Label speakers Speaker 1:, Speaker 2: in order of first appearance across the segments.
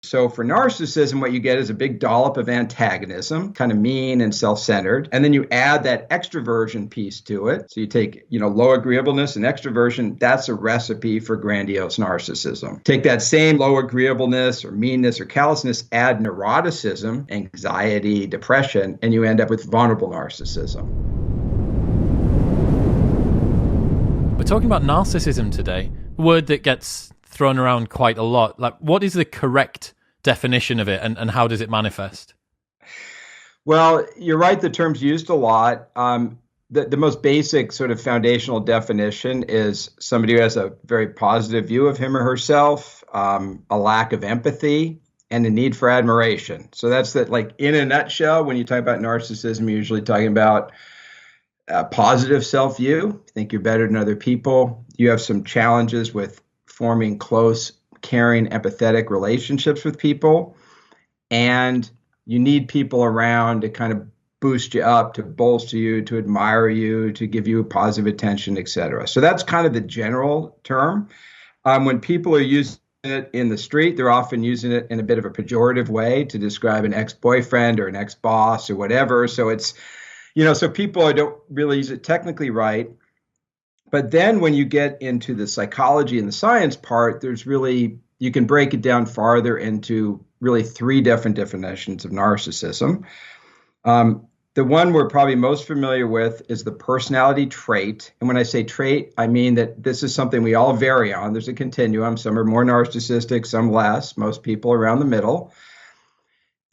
Speaker 1: So for narcissism, what you get is a big dollop of antagonism, kind of mean and self-centered. And then you add that extroversion piece to it. So you take, low agreeableness and extroversion. That's a recipe for grandiose narcissism. Take that same low agreeableness or meanness or callousness, add neuroticism, anxiety, depression, and you end up with vulnerable narcissism.
Speaker 2: We're talking about narcissism today, a word that gets thrown around quite a lot. Like, what is the correct definition of it, and how does it manifest?
Speaker 1: Well, you're right. The term's used a lot. The most basic sort of foundational definition is somebody who has a very positive view of him or herself, a lack of empathy, and a need for admiration. So that's that, like, in a nutshell, when you talk about narcissism, you're usually talking about a positive self-view. You think you're better than other people. You have some challenges with forming close, caring, empathetic relationships with people. And you need people around to kind of boost you up, to bolster you, to admire you, to give you positive attention, et cetera. So that's kind of the general term. When people are using it in the street, they're often using it in a bit of a pejorative way to describe an ex-boyfriend or an ex-boss or whatever. So it's, so people don't really use it technically right. But then when you get into the psychology and the science part, you can break it down farther into really three different definitions of narcissism. The one we're probably most familiar with is the personality trait. And when I say trait, I mean that this is something we all vary on. There's a continuum. Some are more narcissistic, some less, most people around the middle.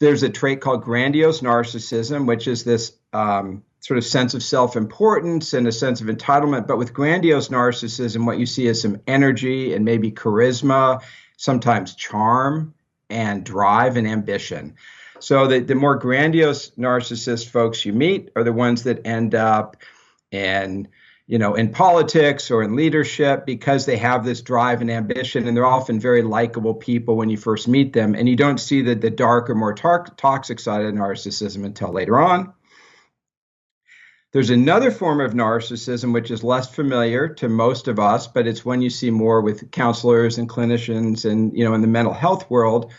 Speaker 1: There's a trait called grandiose narcissism, which is this sort of sense of self-importance and a sense of entitlement. But with grandiose narcissism, what you see is some energy and maybe charisma, sometimes charm and drive and ambition. So the more grandiose narcissist folks you meet are the ones that end up in politics or in leadership because they have this drive and ambition, and they're often very likable people when you first meet them. And you don't see the darker, more toxic side of narcissism until later on. There's another form of narcissism which is less familiar to most of us, but it's one you see more with counselors and clinicians and, in the mental health world.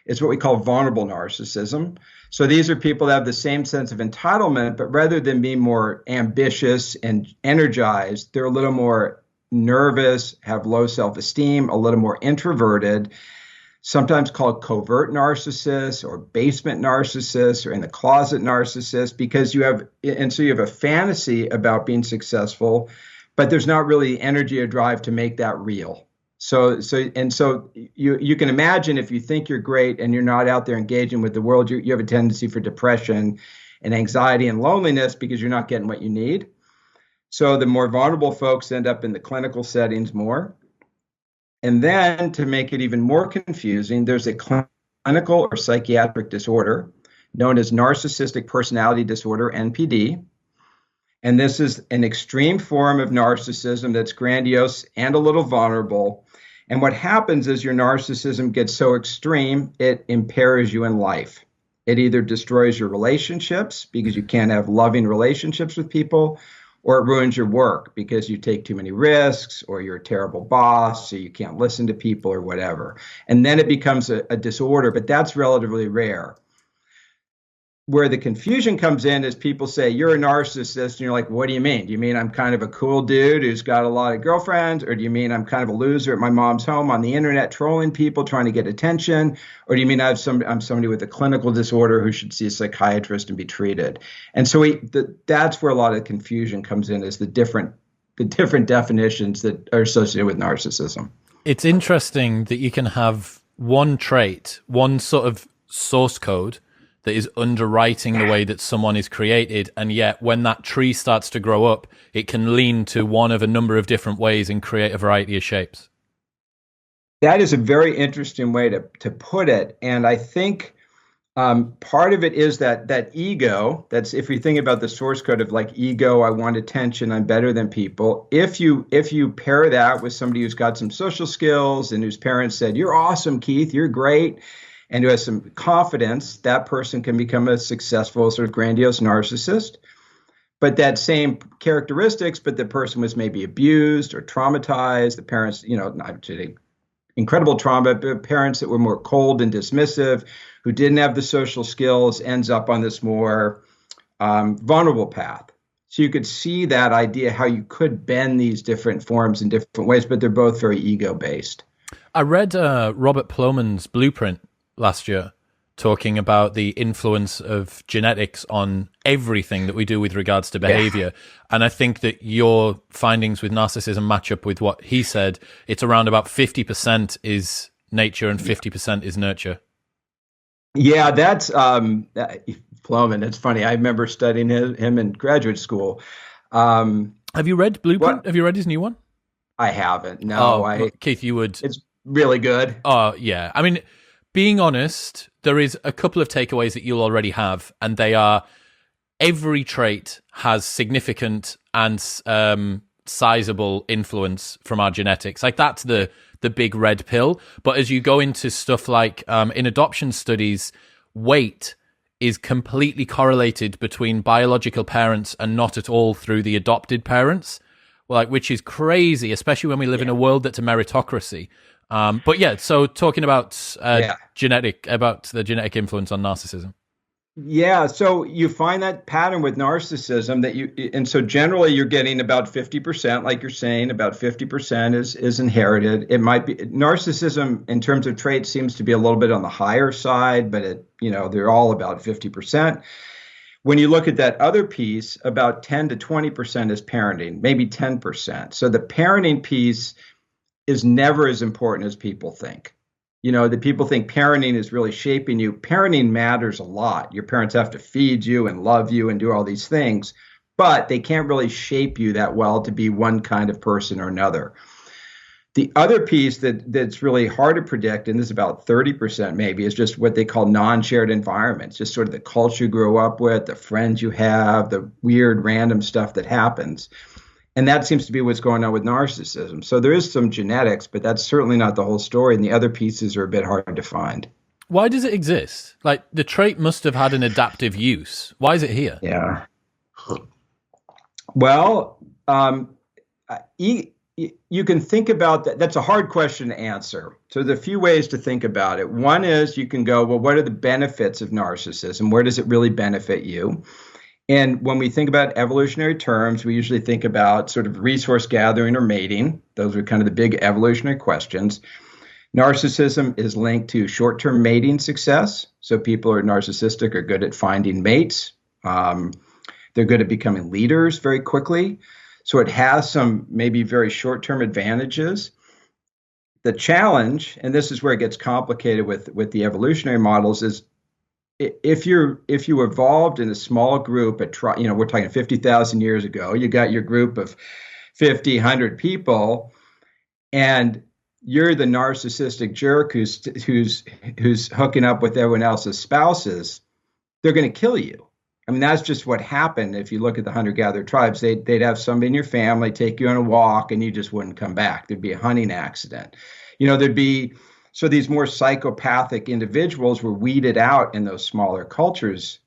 Speaker 1: It's what we call vulnerable narcissism. So these are people that have the same sense of entitlement, but rather than being more ambitious and energized, they're a little more nervous, have low self-esteem, a little more introverted, sometimes called covert narcissists or basement narcissists or in the closet narcissists, because you have a fantasy about being successful, but there's not really energy or drive to make that real. So you can imagine if you think you're great and you're not out there engaging with the world, you have a tendency for depression and anxiety and loneliness because you're not getting what you need. So the more vulnerable folks end up in the clinical settings more. And then to make it even more confusing, there's a clinical or psychiatric disorder known as narcissistic personality disorder, NPD. And this is an extreme form of narcissism that's grandiose and a little vulnerable. And what happens is your narcissism gets so extreme, it impairs you in life. It either destroys your relationships because you can't have loving relationships with people, or it ruins your work because you take too many risks, or you're a terrible boss, so you can't listen to people or whatever. And then it becomes a disorder, but that's relatively rare. Where the confusion comes in is people say, you're a narcissist, and you're like, what do you mean? Do you mean I'm kind of a cool dude who's got a lot of girlfriends? Or do you mean I'm kind of a loser at my mom's home on the internet trolling people, trying to get attention? Or do you mean I'm somebody with a clinical disorder who should see a psychiatrist and be treated? And so that's where a lot of confusion comes in, is the different definitions that are associated with narcissism.
Speaker 2: It's interesting that you can have one trait, one sort of source code that is underwriting the way that someone is created, and yet when that tree starts to grow up, it can lean to one of a number of different ways and create a variety of shapes.
Speaker 1: That is a very interesting way to put it. And I think part of it is that ego. That's, if you think about the source code of like ego, I want attention, I'm better than people. If you pair that with somebody who's got some social skills and whose parents said, you're awesome, Keith, you're great, and who has some confidence, that person can become a successful sort of grandiose narcissist. But that same characteristics, but the person was maybe abused or traumatized. The parents, not today, incredible trauma, but parents that were more cold and dismissive, who didn't have the social skills, ends up on this more vulnerable path. So you could see that idea, how you could bend these different forms in different ways, but they're both very ego-based.
Speaker 2: I read Robert Plomin's blueprint last year, talking about the influence of genetics on everything that we do with regards to behavior. Yeah. And I think that your findings with narcissism match up with what he said. It's around about 50% is nature and 50% is nurture.
Speaker 1: Yeah, that's Plomin. It's funny. I remember studying him in graduate school.
Speaker 2: Have you read Blueprint? What? Have you read his new one?
Speaker 1: I haven't. No,
Speaker 2: Keith, you would.
Speaker 1: It's really good.
Speaker 2: Oh, yeah. I mean, being honest, there is a couple of takeaways that you'll already have, and they are every trait has significant and sizable influence from our genetics. Like, that's the big red pill. But as you go into stuff like in adoption studies, weight is completely correlated between biological parents and not at all through the adopted parents, which is crazy, especially when we live in a world that's a meritocracy. But yeah, so talking about the genetic influence on narcissism.
Speaker 1: Yeah, so you find that pattern with narcissism and so generally you're getting about 50%, like you're saying, about 50% is inherited. It might be narcissism in terms of traits seems to be a little bit on the higher side, but they're all about 50%. When you look at that other piece, about 10 to 20% is parenting, maybe 10%. So the parenting piece is never as important as people think. The people think parenting is really shaping you. Parenting matters a lot. Your parents have to feed you and love you and do all these things, but they can't really shape you that well to be one kind of person or another. The other piece that's really hard to predict, and this is about 30% maybe, is just what they call non-shared environments, just sort of the culture you grow up with, the friends you have, the weird random stuff that happens. And that seems to be what's going on with narcissism. So there is some genetics, but that's certainly not the whole story. And the other pieces are a bit hard to find.
Speaker 2: Why does it exist? Like, the trait must have had an adaptive use. Why is it here?
Speaker 1: Yeah. Well, you can think about that. That's a hard question to answer. So there's a few ways to think about it. One is you can go, well, what are the benefits of narcissism? Where does it really benefit you? And when we think about evolutionary terms, we usually think about sort of resource gathering or mating. Those are kind of the big evolutionary questions. Narcissism is linked to short-term mating success. So people who are narcissistic are good at finding mates. They're good at becoming leaders very quickly. So it has some maybe very short-term advantages. The challenge, and this is where it gets complicated with the evolutionary models, is if you evolved in a small group we're talking 50,000 years ago, you got your group of 50, 100 people, and you're the narcissistic jerk who's hooking up with everyone else's spouses, they're going to kill you. I mean, that's just what happened. If you look at the hunter-gatherer tribes, they'd have somebody in your family take you on a walk, and you just wouldn't come back. There'd be a hunting accident. So these more psychopathic individuals were weeded out in those smaller cultures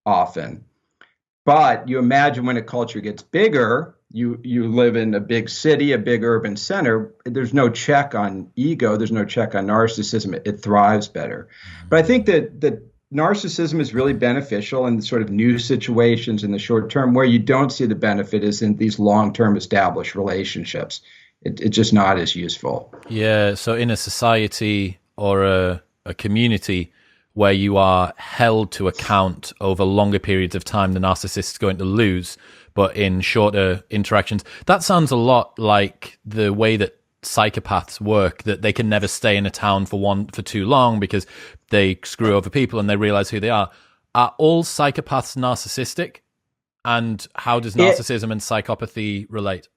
Speaker 1: often. But you imagine when a culture gets bigger, you live in a big city, a big urban center, there's no check on ego, there's no check on narcissism, it thrives better. But I think that narcissism is really beneficial in sort of new situations in the short term. Where you don't see the benefit is in these long-term established relationships. It's just not as useful.
Speaker 2: Yeah, so in a society or a community where you are held to account over longer periods of time, the narcissist is going to lose, but in shorter interactions. That sounds a lot like the way that psychopaths work, that they can never stay in a town for too long because they screw over people and they realize who they are. Are all psychopaths narcissistic? And how does narcissism and psychopathy relate?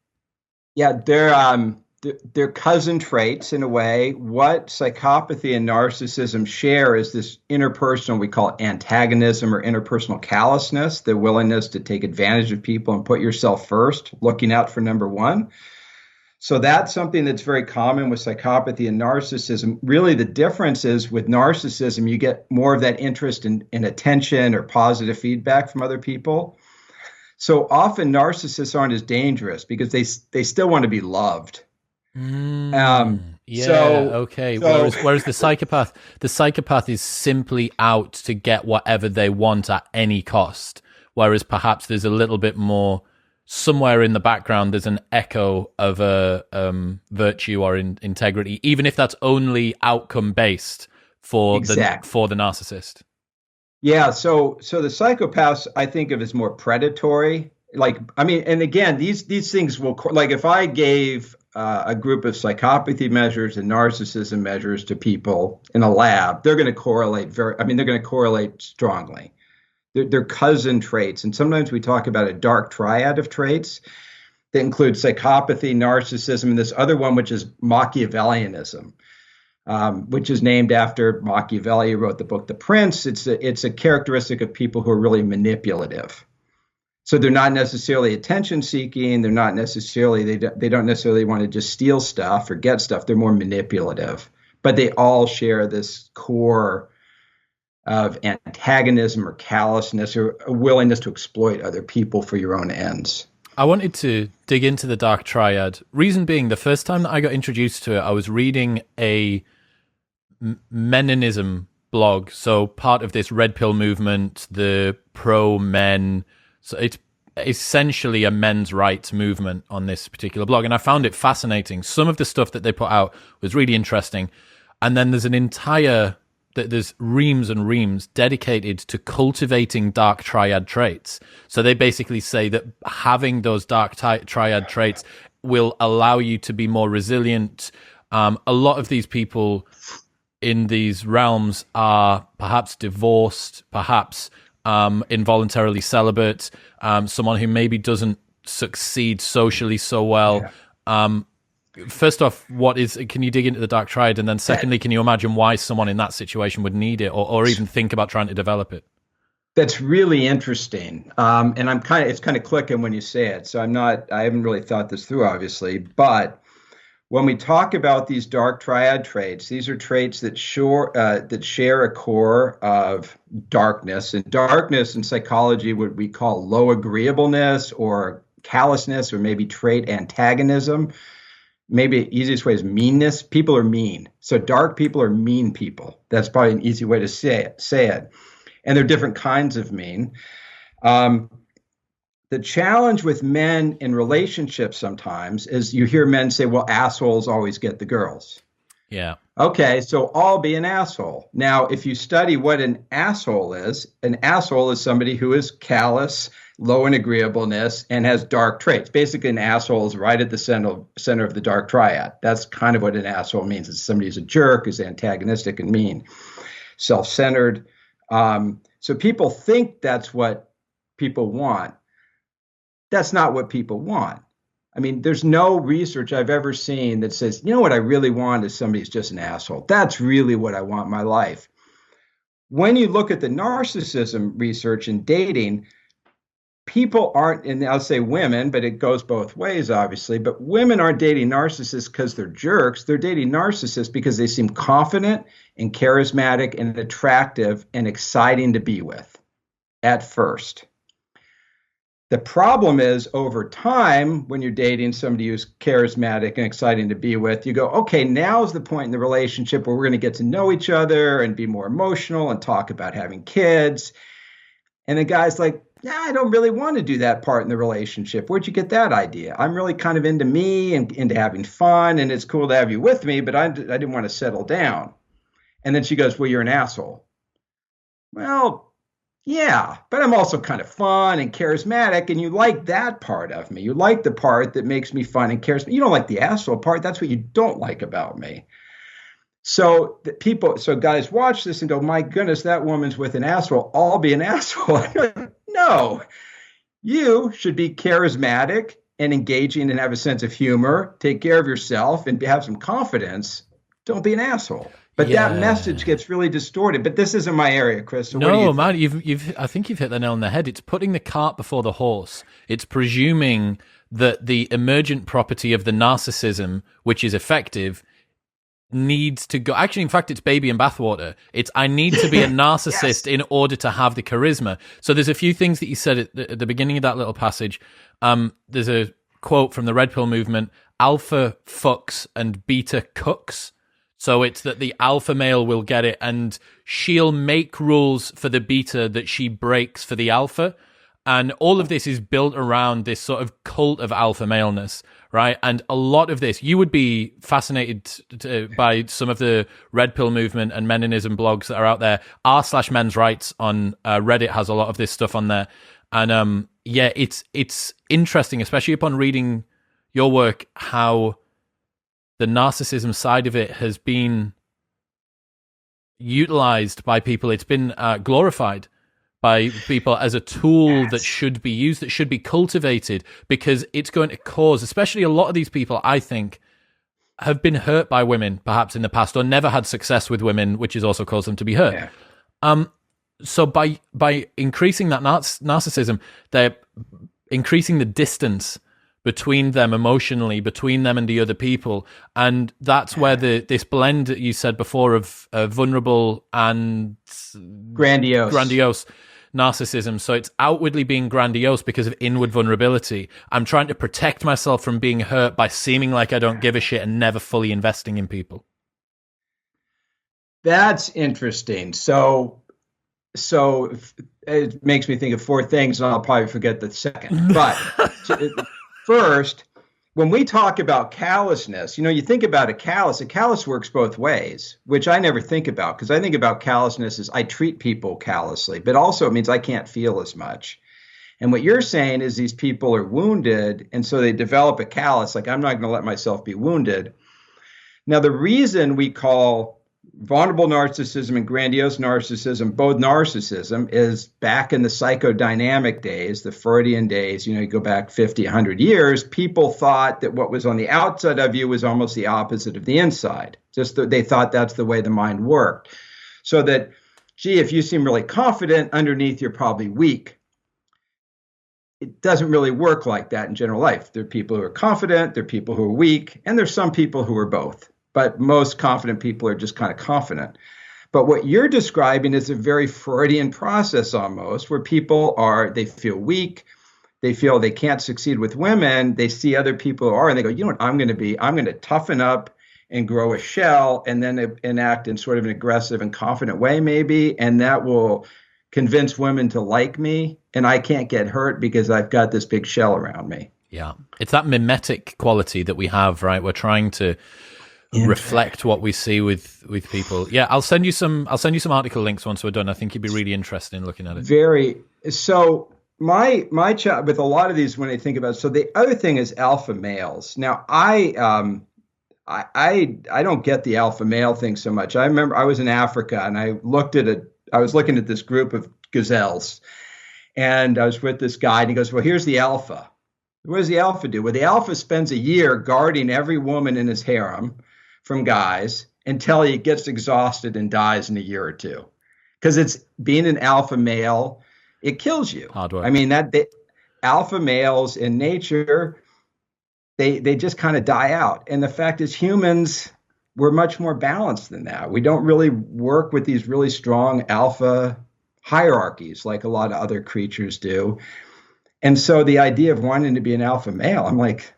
Speaker 1: Yeah, they're cousin traits in a way. What psychopathy and narcissism share is this interpersonal, we call it antagonism or interpersonal callousness, the willingness to take advantage of people and put yourself first, looking out for number one. So that's something that's very common with psychopathy and narcissism. Really, the difference is with narcissism, you get more of that interest in attention or positive feedback from other people. So often narcissists aren't as dangerous because they still want to be loved.
Speaker 2: Yeah, okay. Whereas the psychopath is simply out to get whatever they want at any cost. Whereas perhaps there's a little bit more somewhere in the background. There's an echo of a virtue or integrity, even if that's only outcome based for the narcissist.
Speaker 1: Yeah. So the psychopaths I think of as more predatory. Like, I mean, and again, these things will, like, if I gave a group of psychopathy measures and narcissism measures to people in a lab, they're going to correlate they're going to correlate strongly. They're cousin traits. And sometimes we talk about a dark triad of traits that include psychopathy, narcissism, and this other one, which is Machiavellianism, which is named after Machiavelli, who wrote the book The Prince. It's a characteristic of people who are really manipulative. So they're not necessarily attention seeking. They're not necessarily, they don't necessarily want to just steal stuff or get stuff. They're more manipulative, but they all share this core of antagonism or callousness or a willingness to exploit other people for your own ends.
Speaker 2: I wanted to dig into the Dark Triad. Reason being, the first time that I got introduced to it, I was reading a Meninism blog. So part of this red pill movement, the pro-men. So it's essentially a men's rights movement on this particular blog. And I found it fascinating. Some of the stuff that they put out was really interesting. And then there's reams and reams dedicated to cultivating dark triad traits. So they basically say that having those dark triad traits will allow you to be more resilient. A lot of these people in these realms are perhaps divorced, perhaps involuntarily celibate, someone who maybe doesn't succeed socially so well. Yeah. First off, can you dig into the Dark Triad? And then secondly, can you imagine why someone in that situation would need it or even think about trying to develop it?
Speaker 1: That's really interesting. And it's kind of clicking when you say it. So I haven't really thought this through, obviously, but when we talk about these Dark Triad traits, these are traits that share a core of darkness. And darkness in psychology, what we call low agreeableness or callousness or maybe trait antagonism. Maybe the easiest way is meanness. People are mean. So dark people are mean people. That's probably an easy way to say it. And there are different kinds of mean. The challenge with men in relationships sometimes is you hear men say, well, assholes always get the girls.
Speaker 2: Yeah.
Speaker 1: Okay, so I'll be an asshole. Now, if you study what an asshole is somebody who is callous, low in agreeableness, and has dark traits. Basically, an asshole is right at the center of the Dark Triad. That's kind of what an asshole means. It's somebody who's a jerk, who's antagonistic and mean, self-centered. So people think that's what people want. That's not what people want. I mean, there's no research I've ever seen that says, you know what I really want is somebody who's just an asshole. That's really what I want in my life. When you look at the narcissism research in dating, people aren't, and I'll say women, but it goes both ways, obviously, but women aren't dating narcissists because they're jerks. They're dating narcissists because they seem confident and charismatic and attractive and exciting to be with at first. The problem is over time, when you're dating somebody who's charismatic and exciting to be with, you go, okay, now's the point in the relationship where we're going to get to know each other and be more emotional and talk about having kids. And the guy's like, I don't really want to do that part in the relationship. Where'd you get that idea? I'm really kind of into me and into having fun, and it's cool to have you with me, but I didn't want to settle down. And then she goes, well, you're an asshole. Well, yeah, but I'm also kind of fun and charismatic, and you like that part of me. You like the part that makes me fun and charismatic. You don't like the asshole part. That's what you don't like about me. So guys watch this and go, my goodness, that woman's with an asshole. I'll be an asshole. I'm like, no, you should be charismatic and engaging and have a sense of humor, take care of yourself and have some confidence. Don't be an asshole. But that message gets really distorted. But this isn't my area, Chris. So
Speaker 2: no, man, I think you've hit the nail on the head. It's putting the cart before the horse. It's presuming that the emergent property of the narcissism, which is effective, needs to go. Actually, in fact, it's baby in bathwater. It's I need to be a narcissist in order to have the charisma. So there's a few things that you said at the beginning of that little passage. There's a quote from the Red Pill movement. alpha fucks and beta cooks. So it's that the alpha male will get it and she'll make rules for the beta that she breaks for the alpha. And all of this is built around this sort of cult of alpha maleness, right? And a lot of this, you would be fascinated by some of the red pill movement and meninism blogs that are out there. r/men's rights on Reddit has a lot of this stuff on there. And yeah, it's interesting, especially upon reading your work, how the narcissism side of it has been utilized by people. It's been glorified by people as a tool that should be used, that should be cultivated, because it's going to cause, especially a lot of these people, I think, have been hurt by women perhaps in the past, or never had success with women, which has also caused them to be hurt. Yeah. So by increasing that narcissism, they're increasing the distance between them emotionally, between them and the other people. And that's where this blend that you said before of vulnerable and grandiose narcissism. So it's outwardly being grandiose because of inward vulnerability. I'm trying to protect myself from being hurt by seeming like I don't give a shit and never fully investing in people.
Speaker 1: That's interesting. So it makes me think of four things, and I'll probably forget the second. But first, when we talk about callousness, you think about a callous works both ways, which I never think about, because I think about callousness as I treat people callously, but also it means I can't feel as much. And what you're saying is these people are wounded, and so they develop a callous, like I'm not going to let myself be wounded. Now, the reason we call vulnerable narcissism and grandiose narcissism both narcissism is back in the psychodynamic days, the Freudian days, you go back 50, 100 years, people thought that what was on the outside of you was almost the opposite of the inside. Just that they thought that's the way the mind worked. So that, gee, if you seem really confident, underneath you're probably weak. It doesn't really work like that in general life. There are people who are confident, there are people who are weak, and there's some people who are both. But most confident people are just kind of confident. But what you're describing is a very Freudian process almost, where people they feel weak, they feel they can't succeed with women, they see other people who are, and they go, you know what, I'm going to toughen up and grow a shell and then enact in sort of an aggressive and confident way maybe, and that will convince women to like me, and I can't get hurt because I've got this big shell around me.
Speaker 2: Yeah, it's that mimetic quality that we have, right? We're trying to reflect what we see with people. Yeah, I'll send you some article links once we're done. I think you'd be really interested in looking at it. So my chat with a lot of these, when I think about it, so the other thing is alpha males. Now I don't get the alpha male thing so much. I remember I was in Africa and I was looking at this group of gazelles, and I was with this guy and he goes, well, here's the alpha. What does the alpha do? Well, the alpha spends a year guarding every woman in his harem from guys until he gets exhausted and dies in a year or two. Because it's being an alpha male, it kills you. Hard work.
Speaker 1: I mean, alpha males in nature, they just kind of die out. And the fact is, humans, we're much more balanced than that. We don't really work with these really strong alpha hierarchies like a lot of other creatures do. And so the idea of wanting to be an alpha male, I'm like,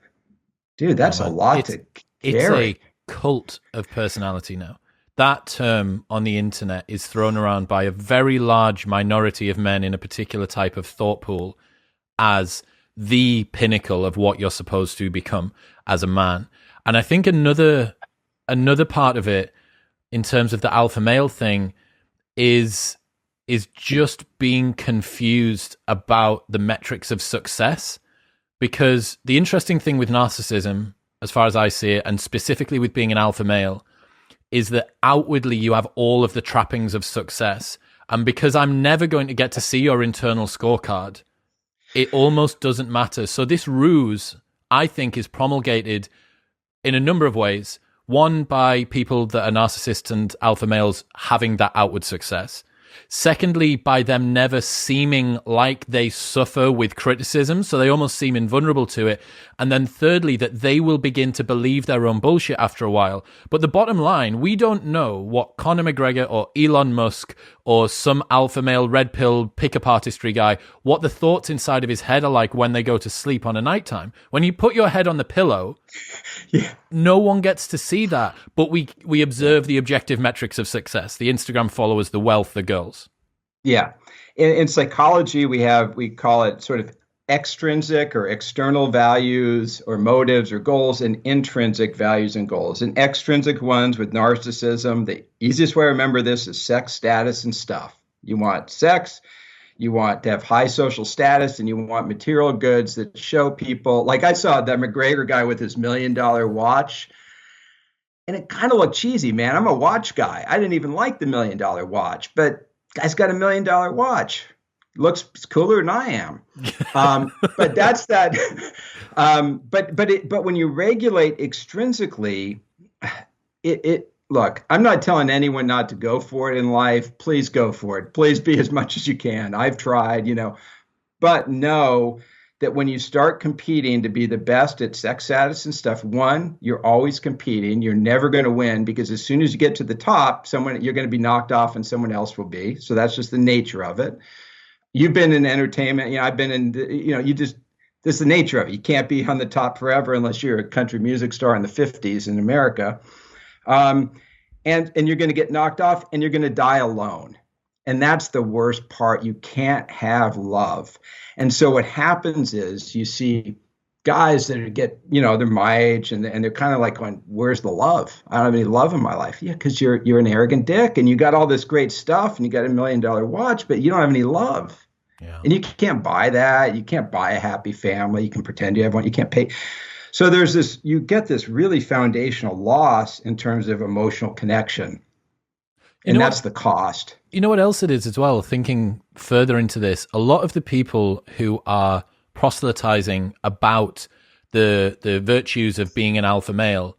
Speaker 1: dude, that's a lot to carry.
Speaker 2: It's a cult of personality now. That term on the internet is thrown around by a very large minority of men in a particular type of thought pool as the pinnacle of what you're supposed to become as a man. And I think another part of it, in terms of the alpha male thing, is just being confused about the metrics of success. Because the interesting thing with narcissism, as far as I see it, and specifically with being an alpha male, is that outwardly you have all of the trappings of success. And because I'm never going to get to see your internal scorecard, it almost doesn't matter. So this ruse, I think, is promulgated in a number of ways. One, by people that are narcissists and alpha males having that outward success. Secondly, by them never seeming like they suffer with criticism, so they almost seem invulnerable to it. And then thirdly, that they will begin to believe their own bullshit after a while. But the bottom line, we don't know what Conor McGregor or Elon Musk or some alpha male red pill pickup artistry guy, what the thoughts inside of his head are like when they go to sleep on a nighttime. When you put your head on the pillow, no one gets to see that, but we observe the objective metrics of success, the Instagram followers, the wealth, the girls.
Speaker 1: Yeah. In psychology, we call it sort of extrinsic or external values or motives or goals, and intrinsic values and goals. And extrinsic ones with narcissism, the easiest way to remember this is sex, status, and stuff. You want sex, you want to have high social status, and you want material goods that show people. Like I saw that McGregor guy with his $1 million watch, and it kind of looked cheesy, man. I'm a watch guy. I didn't even like the $1 million watch, but guy's got $1 million watch. Looks cooler than I am. But that's that. But when you regulate extrinsically, look, I'm not telling anyone not to go for it in life. Please go for it. Please be as much as you can. I've tried, but know that when you start competing to be the best at sex status and stuff, one, you're always competing. You're never going to win, because as soon as you get to the top, you're going to be knocked off and someone else will be. So that's just the nature of it. You've been in entertainment, I've been in, this is the nature of it. You can't be on the top forever unless you're a country music star in the 50s in America. And you're going to get knocked off, and you're going to die alone. And that's the worst part. You can't have love. And so what happens is you see guys that they're my age, and they're kind of like going, where's the love? I don't have any love in my life. Yeah, because you're an arrogant dick, and you got all this great stuff, and you got $1 million watch, but you don't have any love. Yeah. And you can't buy that. You can't buy a happy family. You can pretend you have one. You can't pay. So you get this really foundational loss in terms of emotional connection. And that's the cost. You
Speaker 2: know what else it is as well? Thinking further into this, a lot of the people who are proselytizing about the virtues of being an alpha male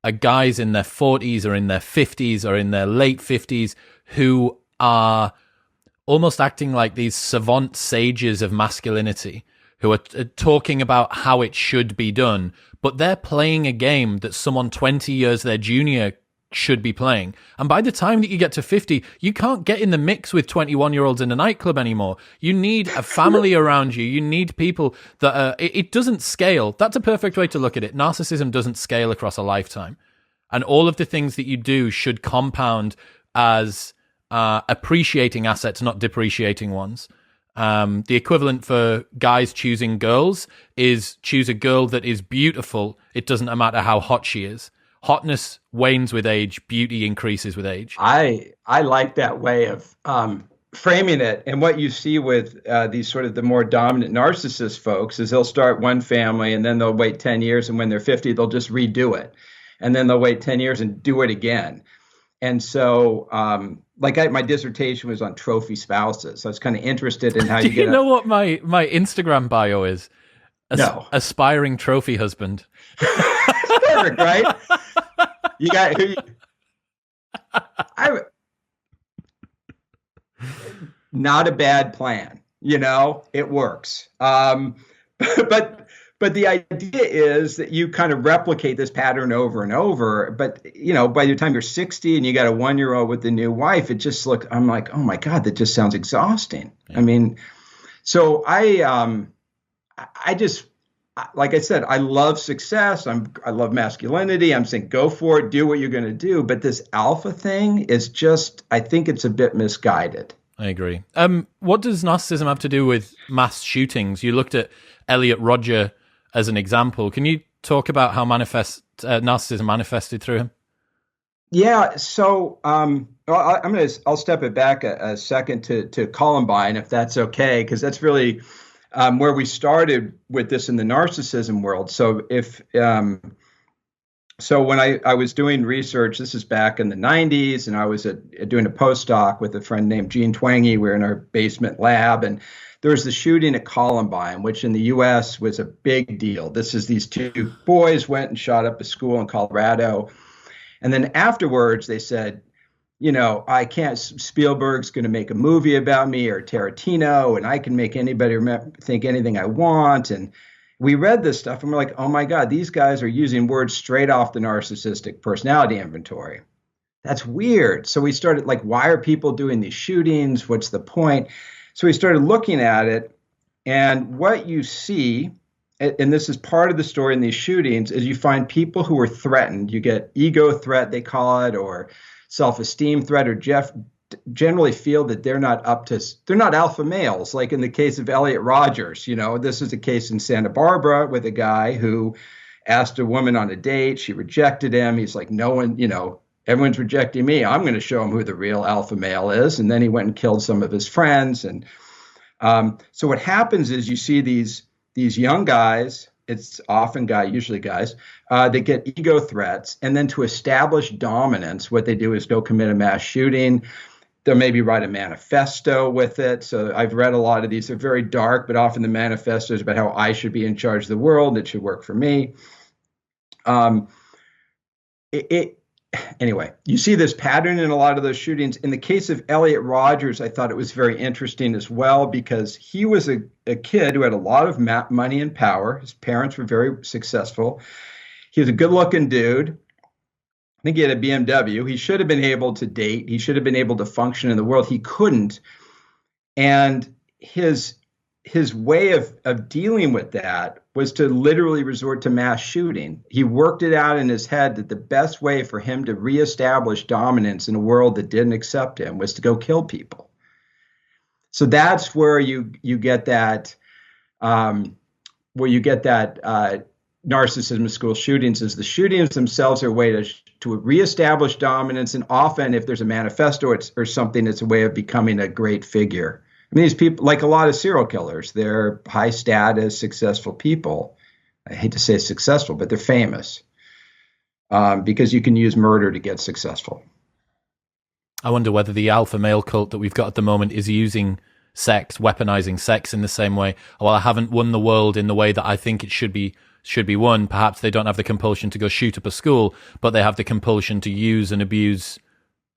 Speaker 2: are guys in their 40s or in their 50s or in their late 50s who are almost acting like these savant sages of masculinity, who are talking about how it should be done, but they're playing a game that someone 20 years their junior should be playing. And by the time that you get to 50, you can't get in the mix with 21-year-olds in a nightclub anymore. You need a family around you. You need people that it doesn't scale. That's a perfect way to look at it. Narcissism doesn't scale across a lifetime. And all of the things that you do should compound as appreciating assets, not depreciating ones. The equivalent for guys choosing girls is choose a girl that is beautiful. It doesn't matter how hot she is. Hotness wanes with age. Beauty increases with age.
Speaker 1: I like that way of framing it. And what you see with these sort of the more dominant narcissist folks is they'll start one family, and then they'll wait 10 years. And when they're 50, they'll just redo it. And then they'll wait 10 years and do it again. And so my dissertation was on trophy spouses. So I was kind of interested in how you get.
Speaker 2: Do you know what my Instagram bio is?
Speaker 1: No.
Speaker 2: Aspiring trophy husband.
Speaker 1: Perfect, right? You got not a bad plan. It works. But the idea is that you kind of replicate this pattern over and over. But, by the time you're 60 and you got a 1-year-old with a new wife, I'm like, oh my God, that just sounds exhausting. Yeah. I mean, so I just, like I said, I love success. I love masculinity. I'm saying, go for it, do what you're going to do. But this alpha thing is just, I think it's a bit misguided.
Speaker 2: I agree. What does narcissism have to do with mass shootings? You looked at Elliot Rodger as an example. Can you talk about how narcissism manifested through him?
Speaker 1: Yeah. So I'll step it back a second to Columbine, if that's okay, because that's really where we started with this in the narcissism world. So when I was doing research, this is back in the 90s, and I was doing a postdoc with a friend named Gene Twangy. We were in our basement lab, and there was the shooting at Columbine, which in the U.S. was a big deal. These two boys went and shot up a school in Colorado. And then afterwards, they said, Spielberg's going to make a movie about me, or Tarantino, and I can make anybody think anything I want. And we read this stuff and we're like, oh my God, these guys are using words straight off the narcissistic personality inventory. that's weird. So we started like, why are people doing these shootings? What's the point? So we started looking at it, and what you see, and this is part of the story in these shootings, is you find people who are threatened. You get ego threat, they call it, or self-esteem threat, or generally feel that they're not alpha males. Like in the case of Elliot Rogers, this is a case in Santa Barbara with a guy who asked a woman on a date. She rejected him. He's like, no one, everyone's rejecting me. I'm going to show him who the real alpha male is. And then he went and killed some of his friends. And so what happens is you see these young guys, it's often usually guys, that get ego threats. And then to establish dominance, what they do is go commit a mass shooting. They'll maybe write a manifesto with it. So I've read a lot of these. They're very dark, but often the manifesto is about how I should be in charge of the world. It should work for me. Anyway, you see this pattern in a lot of those shootings. In the case of Elliot Rogers, I thought it was very interesting as well, because he was a kid who had a lot of money and power. His parents were very successful. He was a good-looking dude. I think he had a BMW. He should have been able to date. He should have been able to function in the world. He couldn't. And his way of dealing with that was to literally resort to mass shooting. He worked it out in his head that the best way for him to reestablish dominance in a world that didn't accept him was to go kill people. So that's where you get that narcissism in school shootings. Is the shootings themselves are a way to reestablish dominance, and often if there's a manifesto or something, it's a way of becoming a great figure. I mean, these people, like a lot of serial killers, they're high status, successful people. I hate to say successful, but they're famous because you can use murder to get successful.
Speaker 2: I wonder whether the alpha male cult that we've got at the moment is using sex, weaponizing sex in the same way. Well, I haven't won the world in the way that I think it should be won. Perhaps they don't have the compulsion to go shoot up a school, but they have the compulsion to use and abuse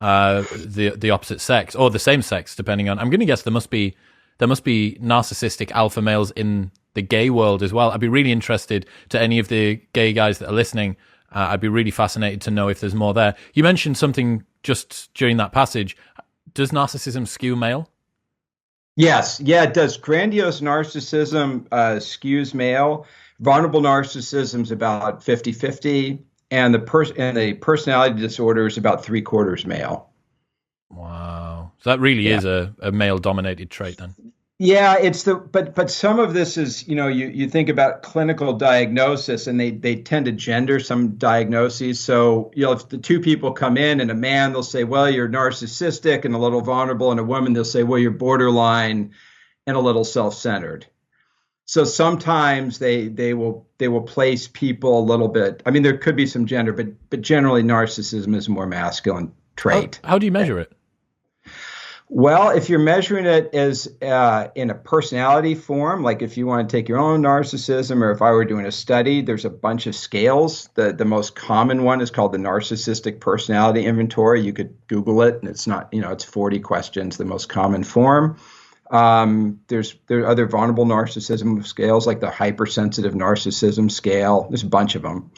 Speaker 2: the opposite sex or the same sex, depending on. I'm going to guess there must be narcissistic alpha males in the gay world as well. I'd be really interested, to any of the gay guys that are listening. I'd be really fascinated to know if there's more there. You mentioned something just during that passage. Does narcissism skew male?
Speaker 1: Yes. Yeah, it does. Grandiose narcissism skews male. Vulnerable narcissism is about 50-50. And the personality disorder is about 3/4 male.
Speaker 2: Wow. So that really is a male dominated trait then.
Speaker 1: Yeah, but some of this is, you think about clinical diagnosis, and they tend to gender some diagnoses. So, if the two people come in, and a man, they'll say, well, you're narcissistic and a little vulnerable, and a woman, they'll say, well, you're borderline and a little self-centered. So sometimes they will place people a little bit. I mean, there could be some gender, but generally narcissism is a more masculine trait.
Speaker 2: How do you measure it?
Speaker 1: Well, if you're measuring it as in a personality form, like if you want to take your own narcissism, or if I were doing a study, there's a bunch of scales. The most common one is called the Narcissistic Personality Inventory. You could Google it, and it's not, it's 40 questions, the most common form. There are other vulnerable narcissism scales, like the hypersensitive narcissism scale. There's a bunch of them.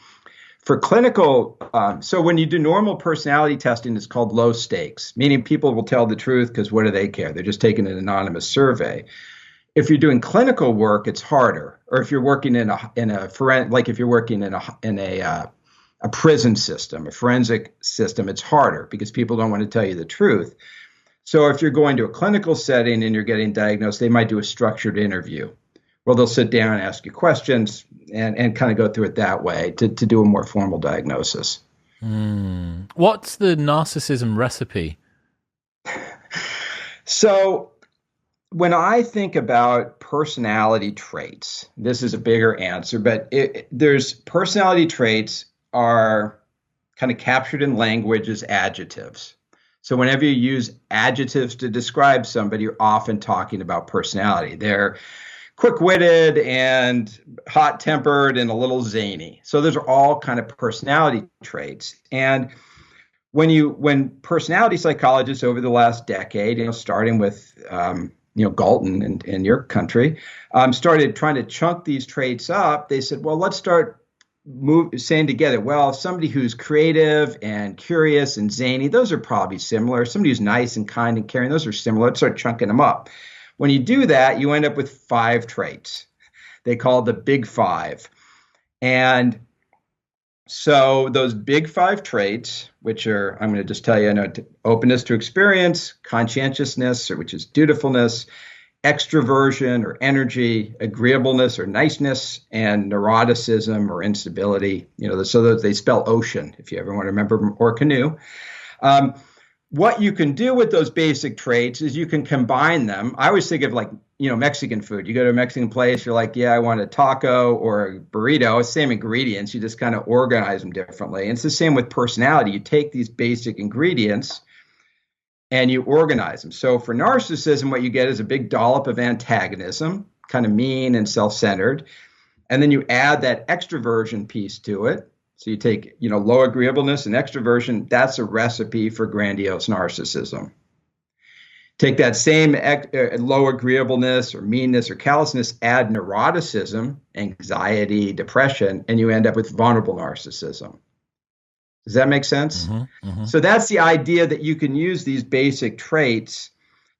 Speaker 1: For clinical, so when you do normal personality testing, it's called low stakes, meaning people will tell the truth because what do they care? They're just taking an anonymous survey. If you're doing clinical work, it's harder. Or if you're working in a prison system, a forensic system, it's harder because people don't want to tell you the truth. So if you're going to a clinical setting and you're getting diagnosed, they might do a structured interview. Well, they'll sit down and ask you questions and kind of go through it that way to do a more formal diagnosis.
Speaker 2: What's the narcissism recipe?
Speaker 1: So when I think about personality traits, this is a bigger answer, but there's personality traits are kind of captured in language as adjectives. So whenever you use adjectives to describe somebody, you're often talking about personality. They're quick-witted and hot-tempered and a little zany. So those are all kind of personality traits. And when personality psychologists over the last decade, starting with Galton in your country, started trying to chunk these traits up, they said, well, let's start saying together, well, somebody who's creative and curious and zany, those are probably similar. Somebody who's nice and kind and caring, those are similar. Let's start chunking them up. When you do that, you end up with 5 traits. They call it the big 5. And so those big 5 traits, which are, I'm going to just tell you, openness to experience, conscientiousness, which is dutifulness, extroversion or energy, agreeableness or niceness, and neuroticism or instability. So they spell ocean, if you ever want to remember, or canoe. What you can do with those basic traits is you can combine them. I always think of Mexican food. You go to a Mexican place, you're like, yeah, I want a taco or a burrito. Same ingredients. You just kind of organize them differently. And it's the same with personality. You take these basic ingredients and you organize them. So for narcissism, what you get is a big dollop of antagonism, kind of mean and self-centered. And then you add that extroversion piece to it. So you take, low agreeableness and extroversion. That's a recipe for grandiose narcissism. Take that same low agreeableness or meanness or callousness, add neuroticism, anxiety, depression, and you end up with vulnerable narcissism. Does that make sense? Mm-hmm, mm-hmm. So that's the idea, that you can use these basic traits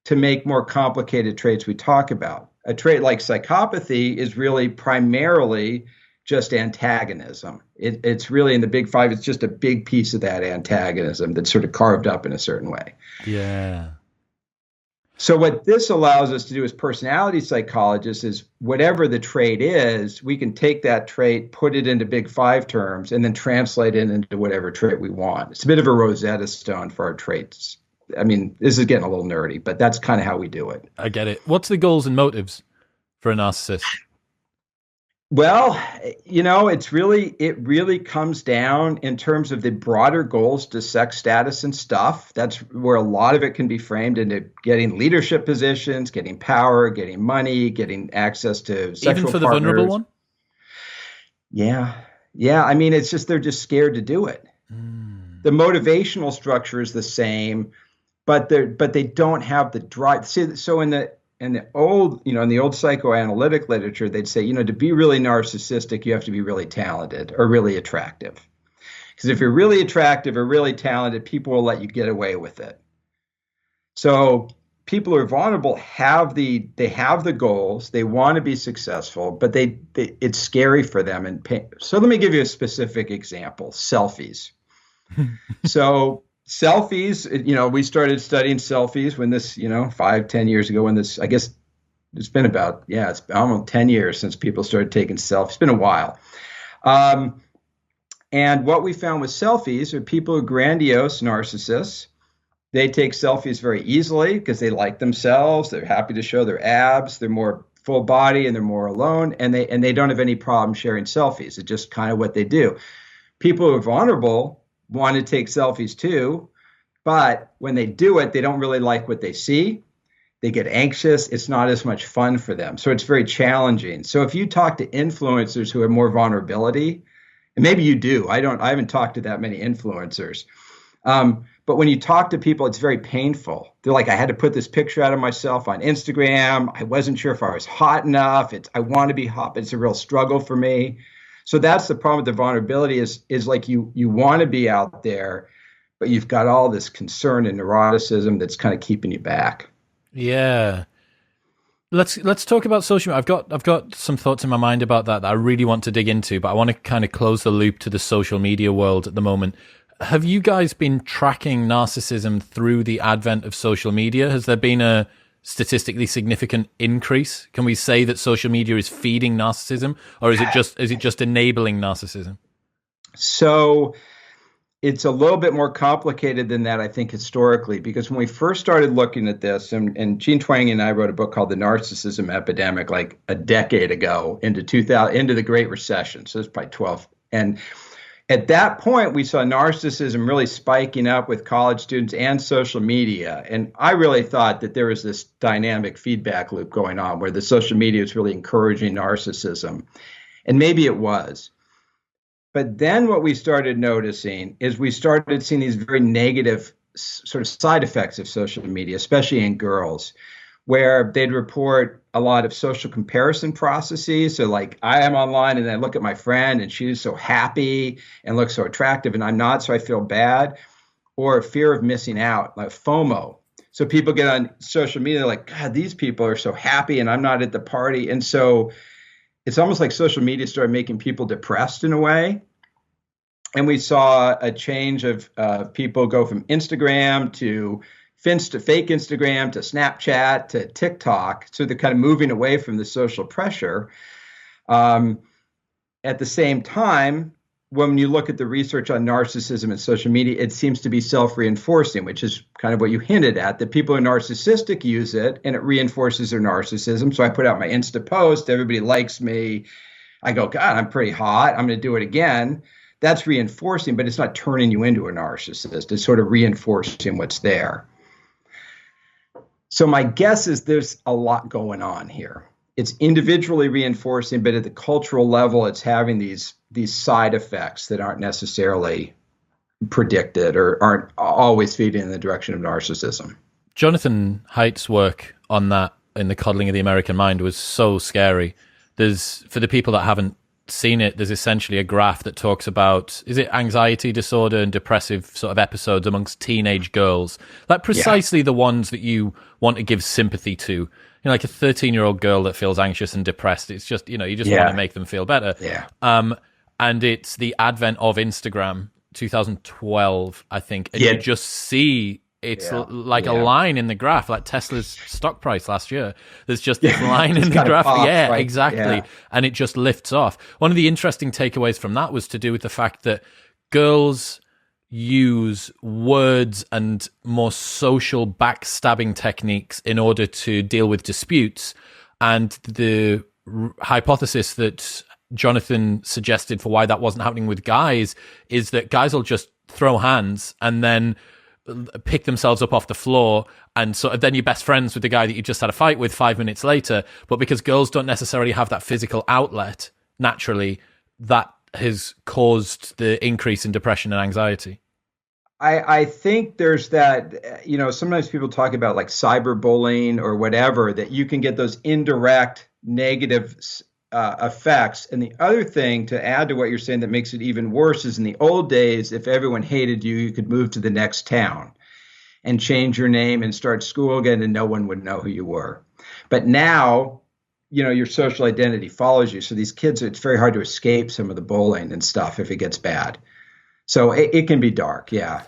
Speaker 1: to make more complicated traits we talk about. A trait like psychopathy is really primarily just antagonism. It's really, in the big 5, it's just a big piece of that antagonism that's sort of carved up in a certain way.
Speaker 2: Yeah.
Speaker 1: So what this allows us to do as personality psychologists is, whatever the trait is, we can take that trait, put it into big 5 terms, and then translate it into whatever trait we want. It's a bit of a Rosetta Stone for our traits. I mean, this is getting a little nerdy, but that's kind of how we do it.
Speaker 2: I get it. What's the goals and motives for a narcissist?
Speaker 1: Well, it really comes down, in terms of the broader goals, to sex status and stuff. That's where a lot of it can be framed into getting leadership positions, getting power, getting money, getting access to sexual partners.
Speaker 2: Even for the vulnerable one?
Speaker 1: Yeah. I mean, it's just, they're just scared to do it. The motivational structure is the same, but they don't have the drive. See, so in the old psychoanalytic literature, they'd say, to be really narcissistic, you have to be really talented or really attractive. Because if you're really attractive or really talented, people will let you get away with it. So people who are vulnerable have the goals, they want to be successful, but it's scary for them and pain. So let me give you a specific example: selfies. So selfies, we started studying selfies when this, 5-10 years ago, when this, I guess it's been about, it's almost 10 years since people started taking selfies. It's been a while. And what we found with selfies are people who are grandiose narcissists. They take selfies very easily because they like themselves. They're happy to show their abs. They're more full body and they're more alone. And they don't have any problem sharing selfies. It's just kind of what they do. People who are vulnerable want to take selfies too, but when they do it, they don't really like what they see. They get anxious. It's not as much fun for them. So it's very challenging. So if you talk to influencers who have more vulnerability, and maybe you do, I haven't talked to that many influencers. But when you talk to people, it's very painful. They're like, I had to put this picture out of myself on Instagram. I wasn't sure if I was hot enough. I want to be hot, but it's a real struggle for me. So that's the problem with the vulnerability is like you want to be out there, but you've got all this concern and neuroticism that's kind of keeping you back.
Speaker 2: Yeah. Let's talk about social media. I've got some thoughts in my mind about that I really want to dig into, but I want to kind of close the loop to the social media world at the moment. Have you guys been tracking narcissism through the advent of social media? Has there been a statistically significant increase? Can we say that social media is feeding narcissism, or is it just enabling narcissism?
Speaker 1: So it's a little bit more complicated than that, I think, historically, because when we first started looking at this, and Gene Twang and I wrote a book called The Narcissism Epidemic like a decade ago, into the Great Recession. So it's probably 12. And at that point, we saw narcissism really spiking up with college students and social media. And I really thought that there was this dynamic feedback loop going on where the social media was really encouraging narcissism. And maybe it was. But then what we started noticing is we started seeing these very negative sort of side effects of social media, especially in girls, where they'd report a lot of social comparison processes. So like I am online and I look at my friend and she's so happy and looks so attractive and I'm not, so I feel bad. Or fear of missing out, like FOMO. So people get on social media, they're like, God, these people are so happy and I'm not at the party. And so it's almost like social media started making people depressed in a way. And we saw a change of people go from Instagram to fake Instagram to Snapchat to TikTok. So they're kind of moving away from the social pressure. At the same time, when you look at the research on narcissism and social media, it seems to be self-reinforcing, which is kind of what you hinted at, that people who are narcissistic use it and it reinforces their narcissism. So I put out my Insta post, everybody likes me. I go, God, I'm pretty hot. I'm going to do it again. That's reinforcing, but it's not turning you into a narcissist. It's sort of reinforcing what's there. So my guess is there's a lot going on here. It's individually reinforcing, but at the cultural level, it's having these side effects that aren't necessarily predicted or aren't always feeding in the direction of narcissism.
Speaker 2: Jonathan Haidt's work on that in The Coddling of the American Mind was so scary. For the people that haven't seen it, there's essentially a graph that talks about, is it anxiety disorder and depressive sort of episodes amongst teenage girls? Like precisely the ones that you want to give sympathy to. You know, like a 13-year-old girl that feels anxious and depressed. It's just, you just want to make them feel better.
Speaker 1: Yeah.
Speaker 2: And it's the advent of Instagram, 2012, I think. And you just see it's like a line in the graph, like Tesla's stock price last year. There's just this line in the graph.
Speaker 1: Pops,
Speaker 2: yeah,
Speaker 1: right?
Speaker 2: Exactly. Yeah. And it just lifts off. One of the interesting takeaways from that was to do with the fact that girls use words and more social backstabbing techniques in order to deal with disputes. And the hypothesis that Jonathan suggested for why that wasn't happening with guys is that guys will just throw hands and then pick themselves up off the floor, and so then you're best friends with the guy that you just had a fight with 5 minutes later. But because girls don't necessarily have that physical outlet naturally, that has caused the increase in depression and anxiety.
Speaker 1: I think there's that, sometimes people talk about like cyberbullying or whatever, that you can get those indirect negative effects. And the other thing to add to what you're saying that makes it even worse is in the old days, if everyone hated you, you could move to the next town and change your name and start school again and no one would know who you were. But now, your social identity follows you. So these kids, it's very hard to escape some of the bullying and stuff if it gets bad. So it can be dark, yeah.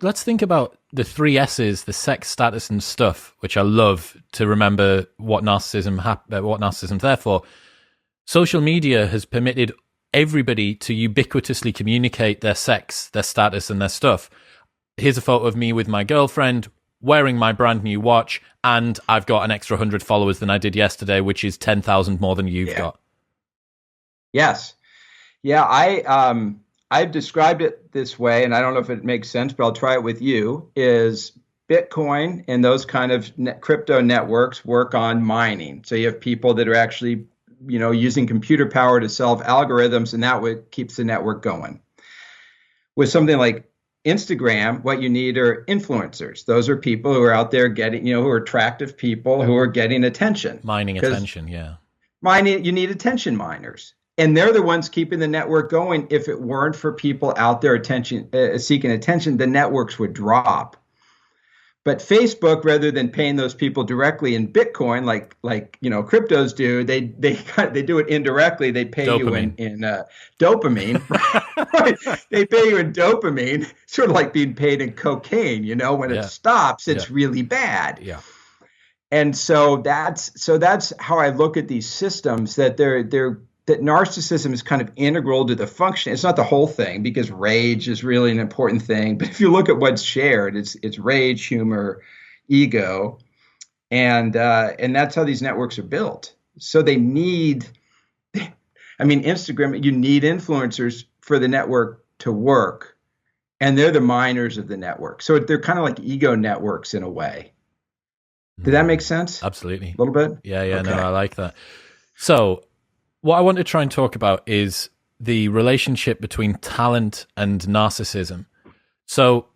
Speaker 2: Let's think about the 3 S's, the sex, status, and stuff, which I love to remember what narcissism's there for. Social media has permitted everybody to ubiquitously communicate their sex, their status, and their stuff. Here's a photo of me with my girlfriend wearing my brand new watch, and I've got an extra 100 followers than I did yesterday, which is 10,000 more than you've got.
Speaker 1: Yes. Yeah, I've described it this way, and I don't know if it makes sense, but I'll try it with you, is Bitcoin and those kind of crypto networks work on mining. So you have people that are actually, using computer power to solve algorithms, and that keeps the network going. With something like Instagram, what you need are influencers. Those are people who are out there getting, who are attractive people who are getting attention.
Speaker 2: Mining attention, yeah.
Speaker 1: You need attention miners. And they're the ones keeping the network going. If it weren't for people out there seeking attention, the networks would drop. But Facebook, rather than paying those people directly in Bitcoin, like cryptos do, they do it indirectly. They pay
Speaker 2: dopamine.
Speaker 1: you in dopamine. Right? They pay you in dopamine, sort of like being paid in cocaine. When it stops, it's really bad.
Speaker 2: Yeah.
Speaker 1: And so that's how I look at these systems, that that narcissism is kind of integral to the function. It's not the whole thing, because rage is really an important thing. But if you look at what's shared, it's rage, humor, ego, and that's how these networks are built. So they need, Instagram, you need influencers for the network to work, and they're the miners of the network. So they're kind of like ego networks in a way. Did that make sense?
Speaker 2: Absolutely.
Speaker 1: A little bit?
Speaker 2: Yeah, okay. No, I like that. So what I want to try and talk about is the relationship between talent and narcissism. So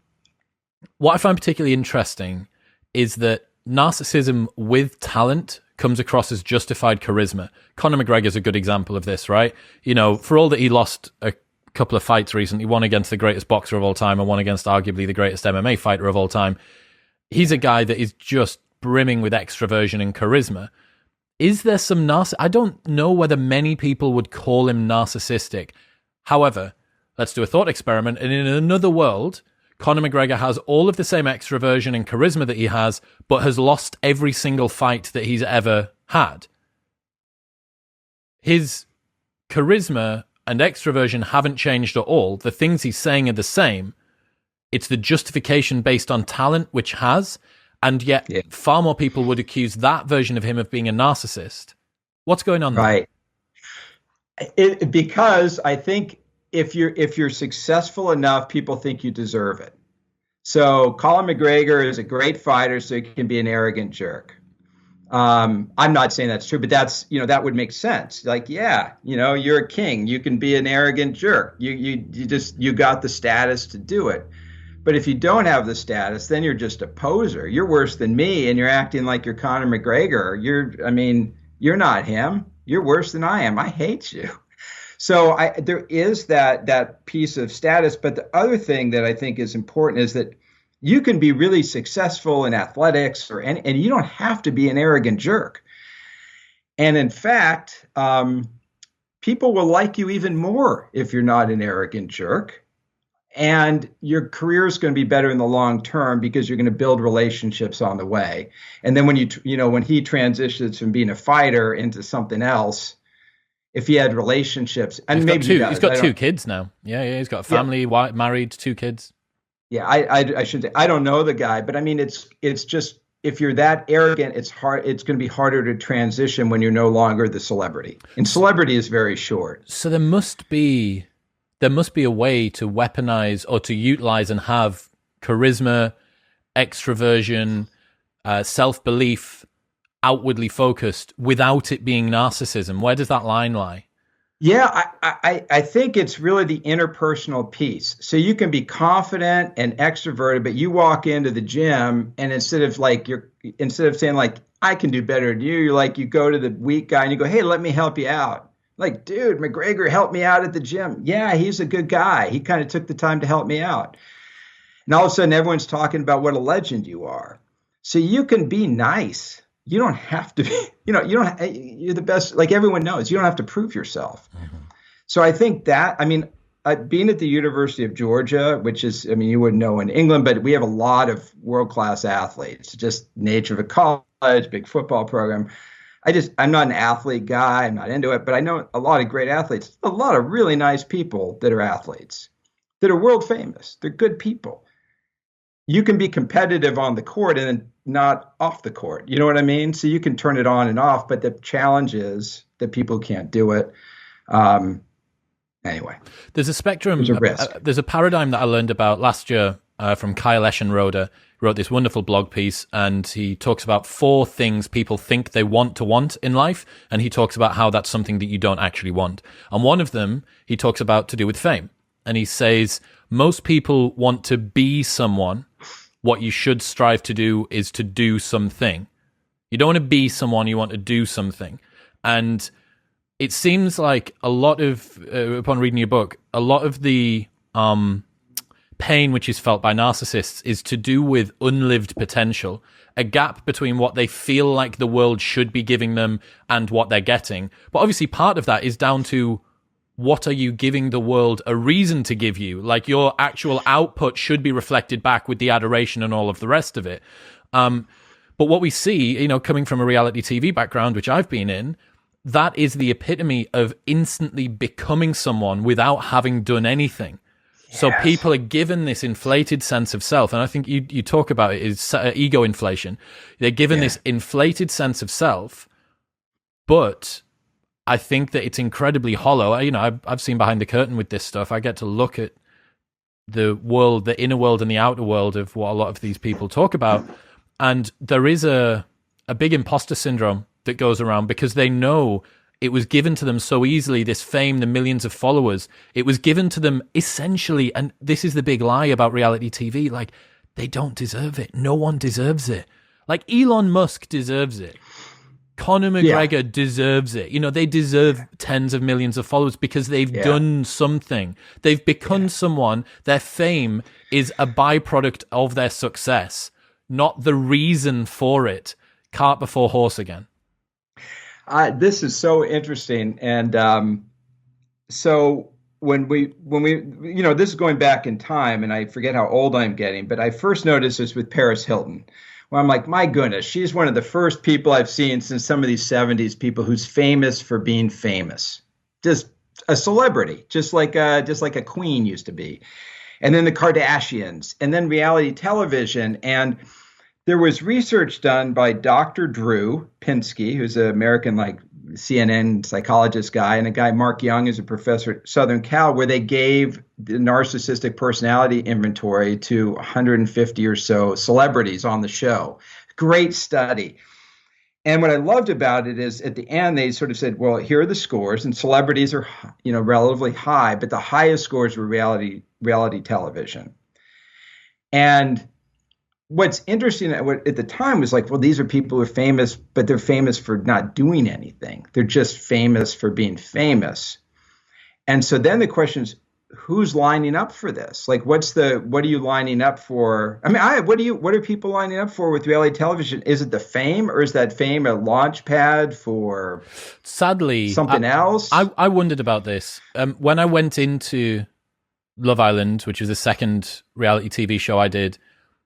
Speaker 2: what I find particularly interesting is that narcissism with talent comes across as justified charisma. Conor McGregor's a good example of this, right? You know, for all that he lost a couple of fights recently, one against the greatest boxer of all time and one against arguably the greatest MMA fighter of all time, he's a guy that is just brimming with extroversion and charisma. Is there some I don't know whether many people would call him narcissistic. However, let's do a thought experiment. And in another world, Conor McGregor has all of the same extroversion and charisma that he has, but has lost every single fight that he's ever had. His charisma and extroversion haven't changed at all. The things he's saying are the same. It's the justification based on talent which has, and yet far more people would accuse that version of him of being a narcissist. What's going on there?
Speaker 1: Right. Because I think if you're successful enough, people think you deserve it. So Conor McGregor is a great fighter, so he can be an arrogant jerk. I'm not saying that's true, but that's, that would make sense. Like, you're a king. You can be an arrogant jerk. You got the status to do it. But if you don't have the status, then you're just a poser. You're worse than me, and you're acting like you're Conor McGregor. You're not him. You're worse than I am. I hate you. So there is that piece of status. But the other thing that I think is important is that you can be really successful in athletics, and you don't have to be an arrogant jerk. And in fact, people will like you even more if you're not an arrogant jerk. And your career is going to be better in the long term because you're going to build relationships on the way. And then when when he transitions from being a fighter into something else, if he had relationships, and
Speaker 2: he's got two kids now. Yeah, he's got a family, married, 2 kids.
Speaker 1: Yeah, I should say I don't know the guy, but I mean it's just, if you're that arrogant, it's hard. It's going to be harder to transition when you're no longer the celebrity. And celebrity is very short.
Speaker 2: So there must be a way to weaponize or to utilize and have charisma, extroversion, self-belief, outwardly focused without it being narcissism. Where does that line lie?
Speaker 1: Yeah, I think it's really the interpersonal piece. So you can be confident and extroverted, but you walk into the gym and instead of saying like, I can do better than you, you're like, you go to the weak guy and you go, hey, let me help you out. Like, dude, McGregor helped me out at the gym. Yeah, he's a good guy. He kind of took the time to help me out. And all of a sudden, everyone's talking about what a legend you are. So you can be nice. You don't have to be, you're the best. Like everyone knows, you don't have to prove yourself. Mm-hmm. So I think that, being at the University of Georgia, which is, you wouldn't know in England, but we have a lot of world-class athletes, just nature of a college, big football program. I'm not an athlete guy. I'm not into it, but I know a lot of great athletes, a lot of really nice people that are athletes, that are world famous. They're good people. You can be competitive on the court and then not off the court. You know what I mean? So you can turn it on and off, but the challenge is that people can't do it. Anyway.
Speaker 2: There's a spectrum.
Speaker 1: There's a risk.
Speaker 2: There's a paradigm that I learned about last year from Kyle Eschenroder. He wrote this wonderful blog piece, and he talks about 4 things people think they want in life, and he talks about how that's something that you don't actually want. And one of them he talks about to do with fame. And he says, most people want to be someone. What you should strive to do is to do something. You don't want to be someone, you want to do something. And it seems like a lot of, upon reading your book, a lot of the pain which is felt by narcissists is to do with unlived potential, a gap between what they feel like the world should be giving them and what they're getting. But obviously part of that is down to, what are you giving the world a reason to give you? Like, your actual output should be reflected back with the adoration and all of the rest of it. But what we see, coming from a reality TV background, which I've been in, that is the epitome of instantly becoming someone without having done anything. Yes. So people are given this inflated sense of self. And I think you talk about it is ego inflation. They're given this inflated sense of self, but I think that it's incredibly hollow. I've seen behind the curtain with this stuff. I get to look at the world, the inner world and the outer world of what a lot of these people talk about. And there is a big imposter syndrome that goes around because they know it was given to them so easily, this fame, the millions of followers. It was given to them essentially, and this is the big lie about reality TV, like, they don't deserve it. No one deserves it. Like, Elon Musk deserves it. Conor McGregor deserves it. You know, they deserve tens of millions of followers because they've done something. They've become someone. Their fame is a byproduct of their success, not the reason for it. Cart before horse again.
Speaker 1: This is so interesting. And so when we, you know, this is going back in time, and I forget how old I'm getting, but I first noticed this with Paris Hilton. Well, I'm like, my goodness, she's one of the first people I've seen since some of these 70s people who's famous for being famous. Just a celebrity, just like a queen used to be. And then the Kardashians, and then reality television. And there was research done by Dr. Drew Pinsky, who's an American like CNN psychologist guy, and a guy, Mark Young, is a professor at Southern Cal, where they gave the narcissistic personality inventory to 150 or so celebrities on the show. Great study. And what I loved about it is at the end, they sort of said, well, here are the scores, and celebrities are, you know, relatively high, but the highest scores were reality television. And what's interesting at the time was like, well, these are people who are famous, but they're famous for not doing anything. They're just famous for being famous. And so then the question is, who's lining up for this? Like, what are you lining up for? I mean, what are people lining up for with reality television? Is it the fame, or is that fame a launch pad for
Speaker 2: sadly
Speaker 1: something else?
Speaker 2: I wondered about this. When I went into Love Island, which was the second reality TV show I did,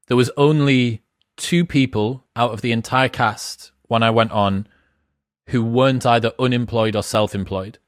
Speaker 2: there was only 2 people out of the entire cast when I went on who weren't either unemployed or self-employed.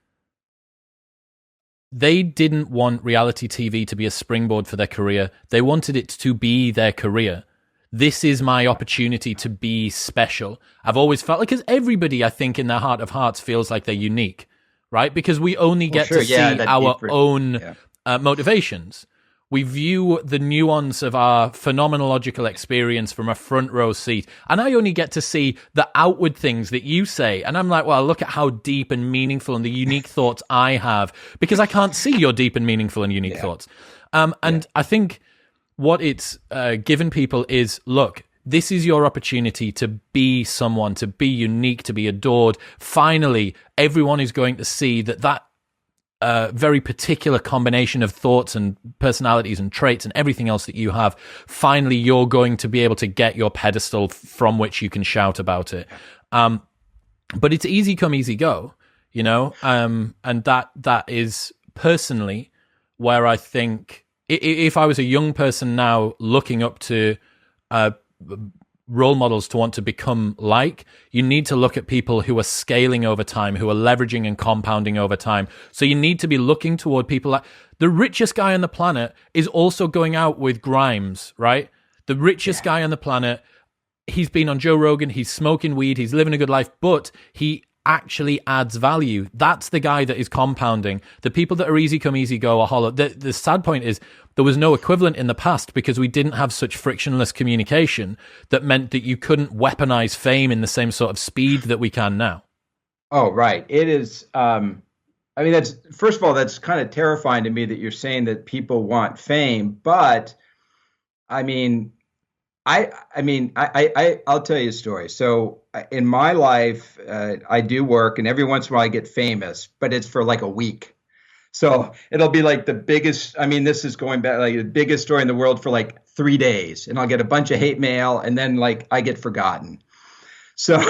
Speaker 2: They didn't want reality TV to be a springboard for their career. They wanted it to be their career. This is my opportunity to be special. I've always felt like, because everybody, I think, in their heart of hearts feels like they're unique, right? Because we only get to see our own motivations. We view the nuance of our phenomenological experience from a front row seat. And I only get to see the outward things that you say. And I'm like, well, look at how deep and meaningful and the unique thoughts I have, because I can't see your deep and meaningful and unique thoughts. I think what it's given people is, look, this is your opportunity to be someone, to be unique, to be adored. Finally, everyone is going to see that very particular combination of thoughts and personalities and traits and everything else that you have, finally you're going to be able to get your pedestal from which you can shout about it. But it's easy come, easy go, you know? And that is personally where I think if I was a young person now looking up to role models to want to become like, you need to look at people who are scaling over time, who are leveraging and compounding over time. So you need to be looking toward people like the richest guy on the planet is also going out with Grimes, right? The richest guy on the planet, he's been on Joe Rogan, he's smoking weed, he's living a good life, but he actually adds value. That's the guy that is compounding. The people that are easy come, easy go are hollow. The sad point is there was no equivalent in the past because we didn't have such frictionless communication that meant that you couldn't weaponize fame in the same sort of speed that we can now.
Speaker 1: Oh, right. It is. I mean, that's, first of all, that's kind of terrifying to me that you're saying that people want fame. But I mean, I'll tell you a story. So in my life, I do work, and every once in a while I get famous, but it's for like a week. So it'll be like the biggest, I mean, this is going back, like the biggest story in the world for like 3 days, and I'll get a bunch of hate mail, and then like I get forgotten. So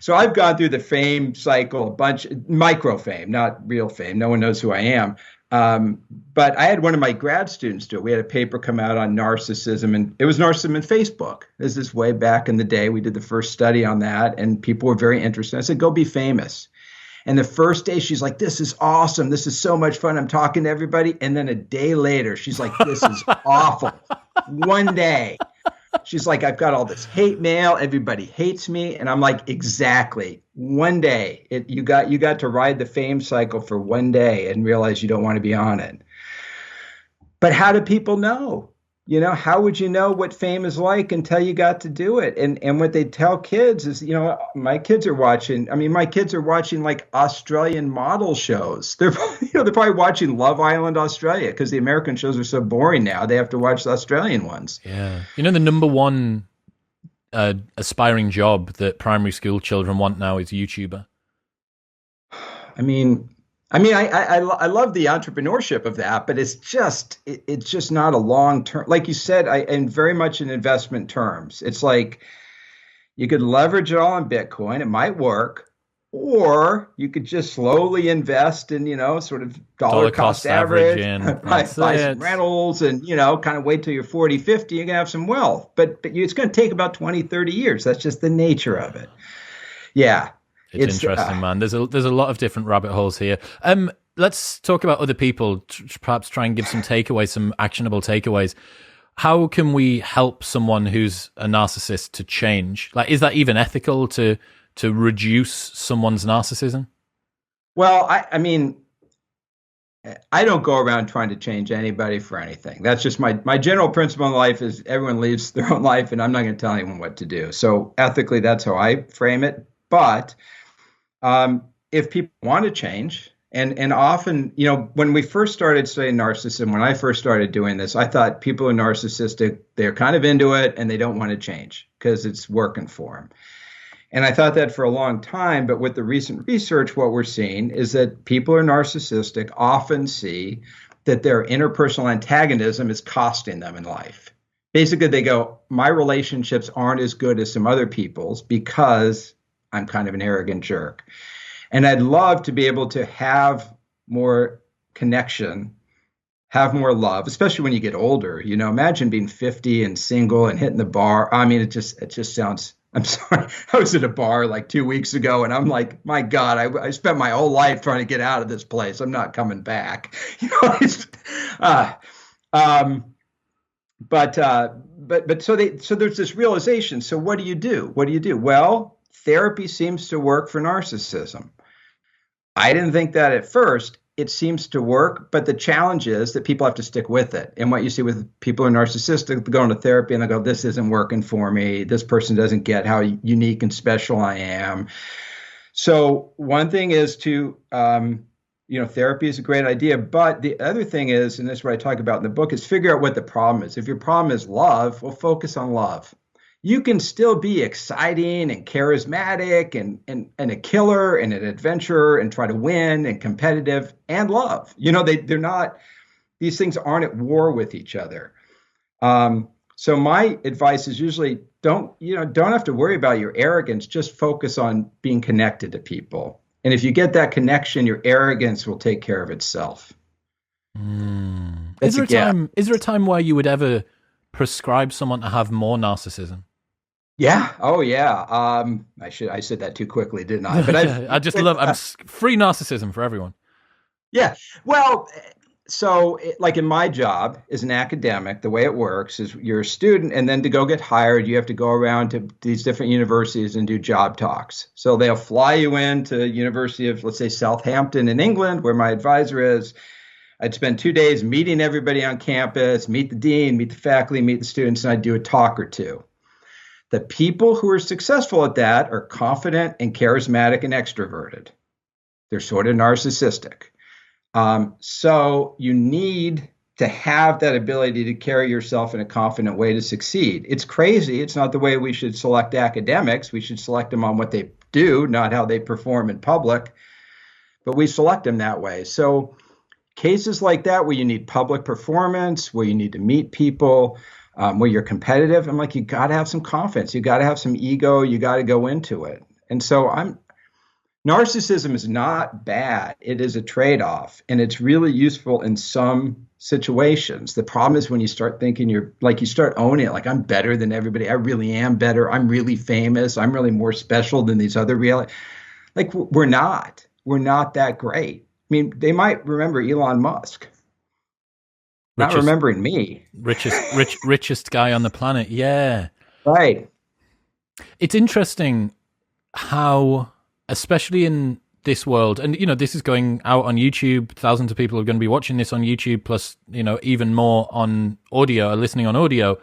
Speaker 1: I've gone through the fame cycle, a bunch, micro fame, not real fame. No one knows who I am. But I had one of my grad students do it. We had a paper come out on narcissism, and it was narcissism in Facebook. This is way back in the day. We did the first study on that, and people were very interested. I said, go be famous. And the first day she's like, this is awesome. This is so much fun. I'm talking to everybody. And then a day later, she's like, this is awful. One day. She's like, I've got all this hate mail. Everybody hates me. And I'm like, exactly. One day, you got to ride the fame cycle for one day and realize you don't want to be on it. But how do people know? You know, how would you know what fame is like until you got to do it? And what they tell kids is, you know, my kids are watching like Australian model shows. They're probably watching Love Island Australia because the American shows are so boring now. They have to watch the Australian ones.
Speaker 2: Yeah. You know, the number one aspiring job that primary school children want now is YouTuber?
Speaker 1: I mean, I love the entrepreneurship of that, but it's just not a long term. Like you said, and very much in investment terms. It's like you could leverage it all in Bitcoin. It might work, or you could just slowly invest in, sort of dollar cost average, buy some rentals and, kind of wait till you're 40, 50, you're going to have some wealth. But it's going to take about 20, 30 years. That's just the nature of it. Yeah.
Speaker 2: It's interesting, man. There's a lot of different rabbit holes here. Let's talk about other people, perhaps try and give some takeaways, some actionable takeaways. How can we help someone who's a narcissist to change? Like, is that even ethical to reduce someone's narcissism?
Speaker 1: Well, I mean, I don't go around trying to change anybody for anything. That's just my general principle in life is everyone lives their own life, and I'm not going to tell anyone what to do. So ethically, that's how I frame it. But if people want to change, and often, when we first started studying narcissism, when I first started doing this, I thought people are narcissistic. They're kind of into it and they don't want to change because it's working for them. And I thought that for a long time. But with the recent research, what we're seeing is that people who are narcissistic often see that their interpersonal antagonism is costing them in life. Basically, they go, my relationships aren't as good as some other people's because I'm kind of an arrogant jerk. And I'd love to be able to have more connection, have more love, especially when you get older. Imagine being 50 and single and hitting the bar. I mean, it just sounds, I'm sorry. I was at a bar like 2 weeks ago and I'm like, my God, I spent my whole life trying to get out of this place. I'm not coming back. But so there's this realization. So what do you do? Well, therapy seems to work for narcissism. I didn't think that at first. It seems to work, but the challenge is that people have to stick with it. And what you see with people who are narcissistic, they go into therapy and they go, this isn't working for me. This person doesn't get how unique and special I am. So one thing is to, therapy is a great idea. But the other thing is, and this is what I talk about in the book, is figure out what the problem is. If your problem is love, well, focus on love. You can still be exciting and charismatic and a killer and an adventurer and try to win and competitive and love. They're not, these things aren't at war with each other. So my advice is usually don't have to worry about your arrogance. Just focus on being connected to people. And if you get that connection, your arrogance will take care of itself.
Speaker 2: Is there a time where you would ever prescribe someone to have more narcissism?
Speaker 1: Yeah. Oh, yeah. I said that too quickly, didn't I? But
Speaker 2: I'm free narcissism for everyone.
Speaker 1: Yeah. Well, so like in my job as an academic, the way it works is you're a student, and then to go get hired, you have to go around to these different universities and do job talks. So they'll fly you into University of, let's say, Southampton in England, where my advisor is. I'd spend 2 days meeting everybody on campus, meet the dean, meet the faculty, meet the students, and I'd do a talk or two. The people who are successful at that are confident and charismatic and extroverted. They're sort of narcissistic. So you need to have that ability to carry yourself in a confident way to succeed. It's crazy. It's not the way we should select academics. We should select them on what they do, not how they perform in public. But we select them that way. So cases like that where you need public performance, where you need to meet people, where you're competitive, I'm like, you got to have some confidence. You got to have some ego. You got to go into it. And so narcissism is not bad. It is a trade-off, and it's really useful in some situations. The problem is when you start thinking you start owning it, like I'm better than everybody. I really am better. I'm really famous. I'm really more special than these other reality. Like we're not that great. I mean, they might remember Elon Musk. Not remembering me.
Speaker 2: Richest guy on the planet. Yeah.
Speaker 1: Right.
Speaker 2: It's interesting how, especially in this world, and, this is going out on YouTube. Thousands of people are going to be watching this on YouTube, plus, even more on audio or listening on audio.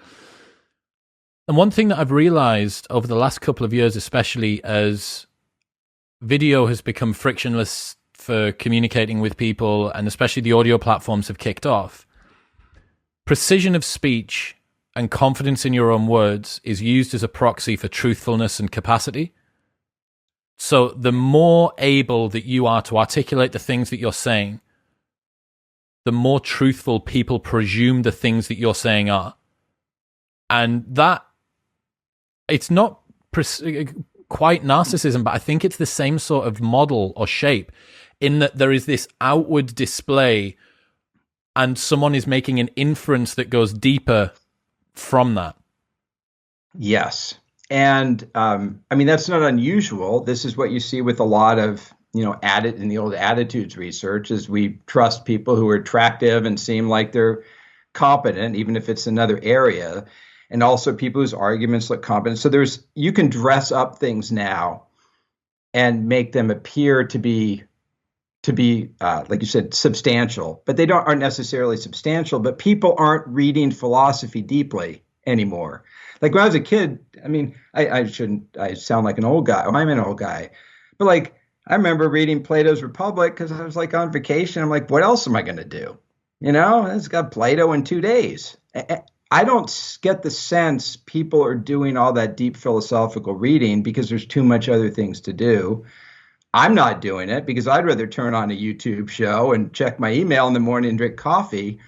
Speaker 2: And one thing that I've realized over the last couple of years, especially as video has become frictionless for communicating with people, and especially the audio platforms have kicked off, precision of speech and confidence in your own words is used as a proxy for truthfulness and capacity. So the more able that you are to articulate the things that you're saying, the more truthful people presume the things that you're saying are. And that, it's not quite narcissism, but I think it's the same sort of model or shape, in that there is this outward display and someone is making an inference that goes deeper from that.
Speaker 1: Yes. And I mean, that's not unusual. This is what you see with a lot of, in the old attitudes research, is we trust people who are attractive and seem like they're competent, even if it's another area. And also people whose arguments look competent. So you can dress up things now and make them appear to be like you said, substantial, but they aren't necessarily substantial. But people aren't reading philosophy deeply anymore. Like when I was a kid, I mean, I sound like an old guy. Well, I'm an old guy, but like I remember reading Plato's Republic because I was like on vacation. I'm like, what else am I going to do? It's got Plato in 2 days. I don't get the sense people are doing all that deep philosophical reading because there's too much other things to do. I'm not doing it because I'd rather turn on a YouTube show and check my email in the morning and drink coffee.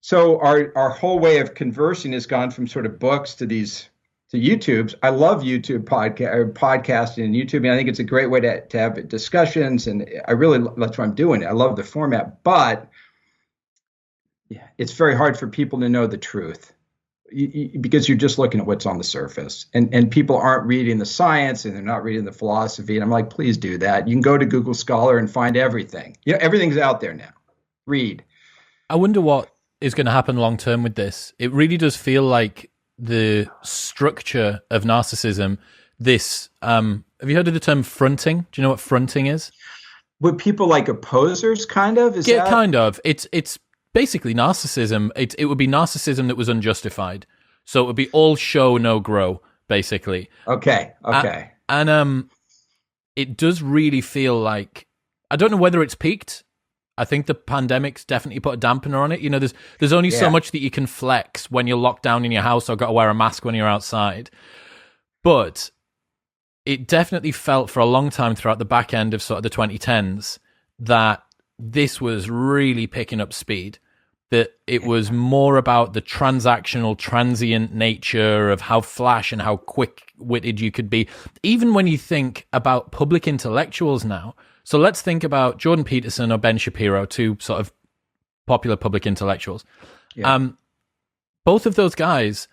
Speaker 1: So our whole way of conversing has gone from sort of books to YouTubes. I love YouTube podcasting and YouTube. And I think it's a great way to have discussions. And that's why I'm doing it. I love the format, but it's very hard for people to know the truth because you're just looking at what's on the surface, and people aren't reading the science and they're not reading the philosophy. And I'm like, please do that. You can go to Google Scholar and find everything. Everything's out there now. Read.
Speaker 2: I wonder what is going to happen long term with this. It really does feel like the structure of narcissism. Have you heard of the term fronting? Do you know what fronting is?
Speaker 1: Would people like opposers, kind of?
Speaker 2: Kind of. It's basically narcissism. It would be narcissism that was unjustified. So it would be all show, no grow, basically.
Speaker 1: Okay.
Speaker 2: And it does really feel like, I don't know whether it's peaked. I think the pandemic's definitely put a dampener on it. There's only so much that you can flex when you're locked down in your house or got to wear a mask when you're outside. But it definitely felt for a long time throughout the back end of sort of the 2010s that this was really picking up speed, that it was more about the transactional, transient nature of how flash and how quick-witted you could be. Even when you think about public intellectuals now, so let's think about Jordan Peterson or Ben Shapiro, two sort of popular public intellectuals. Yeah. Both of those guys,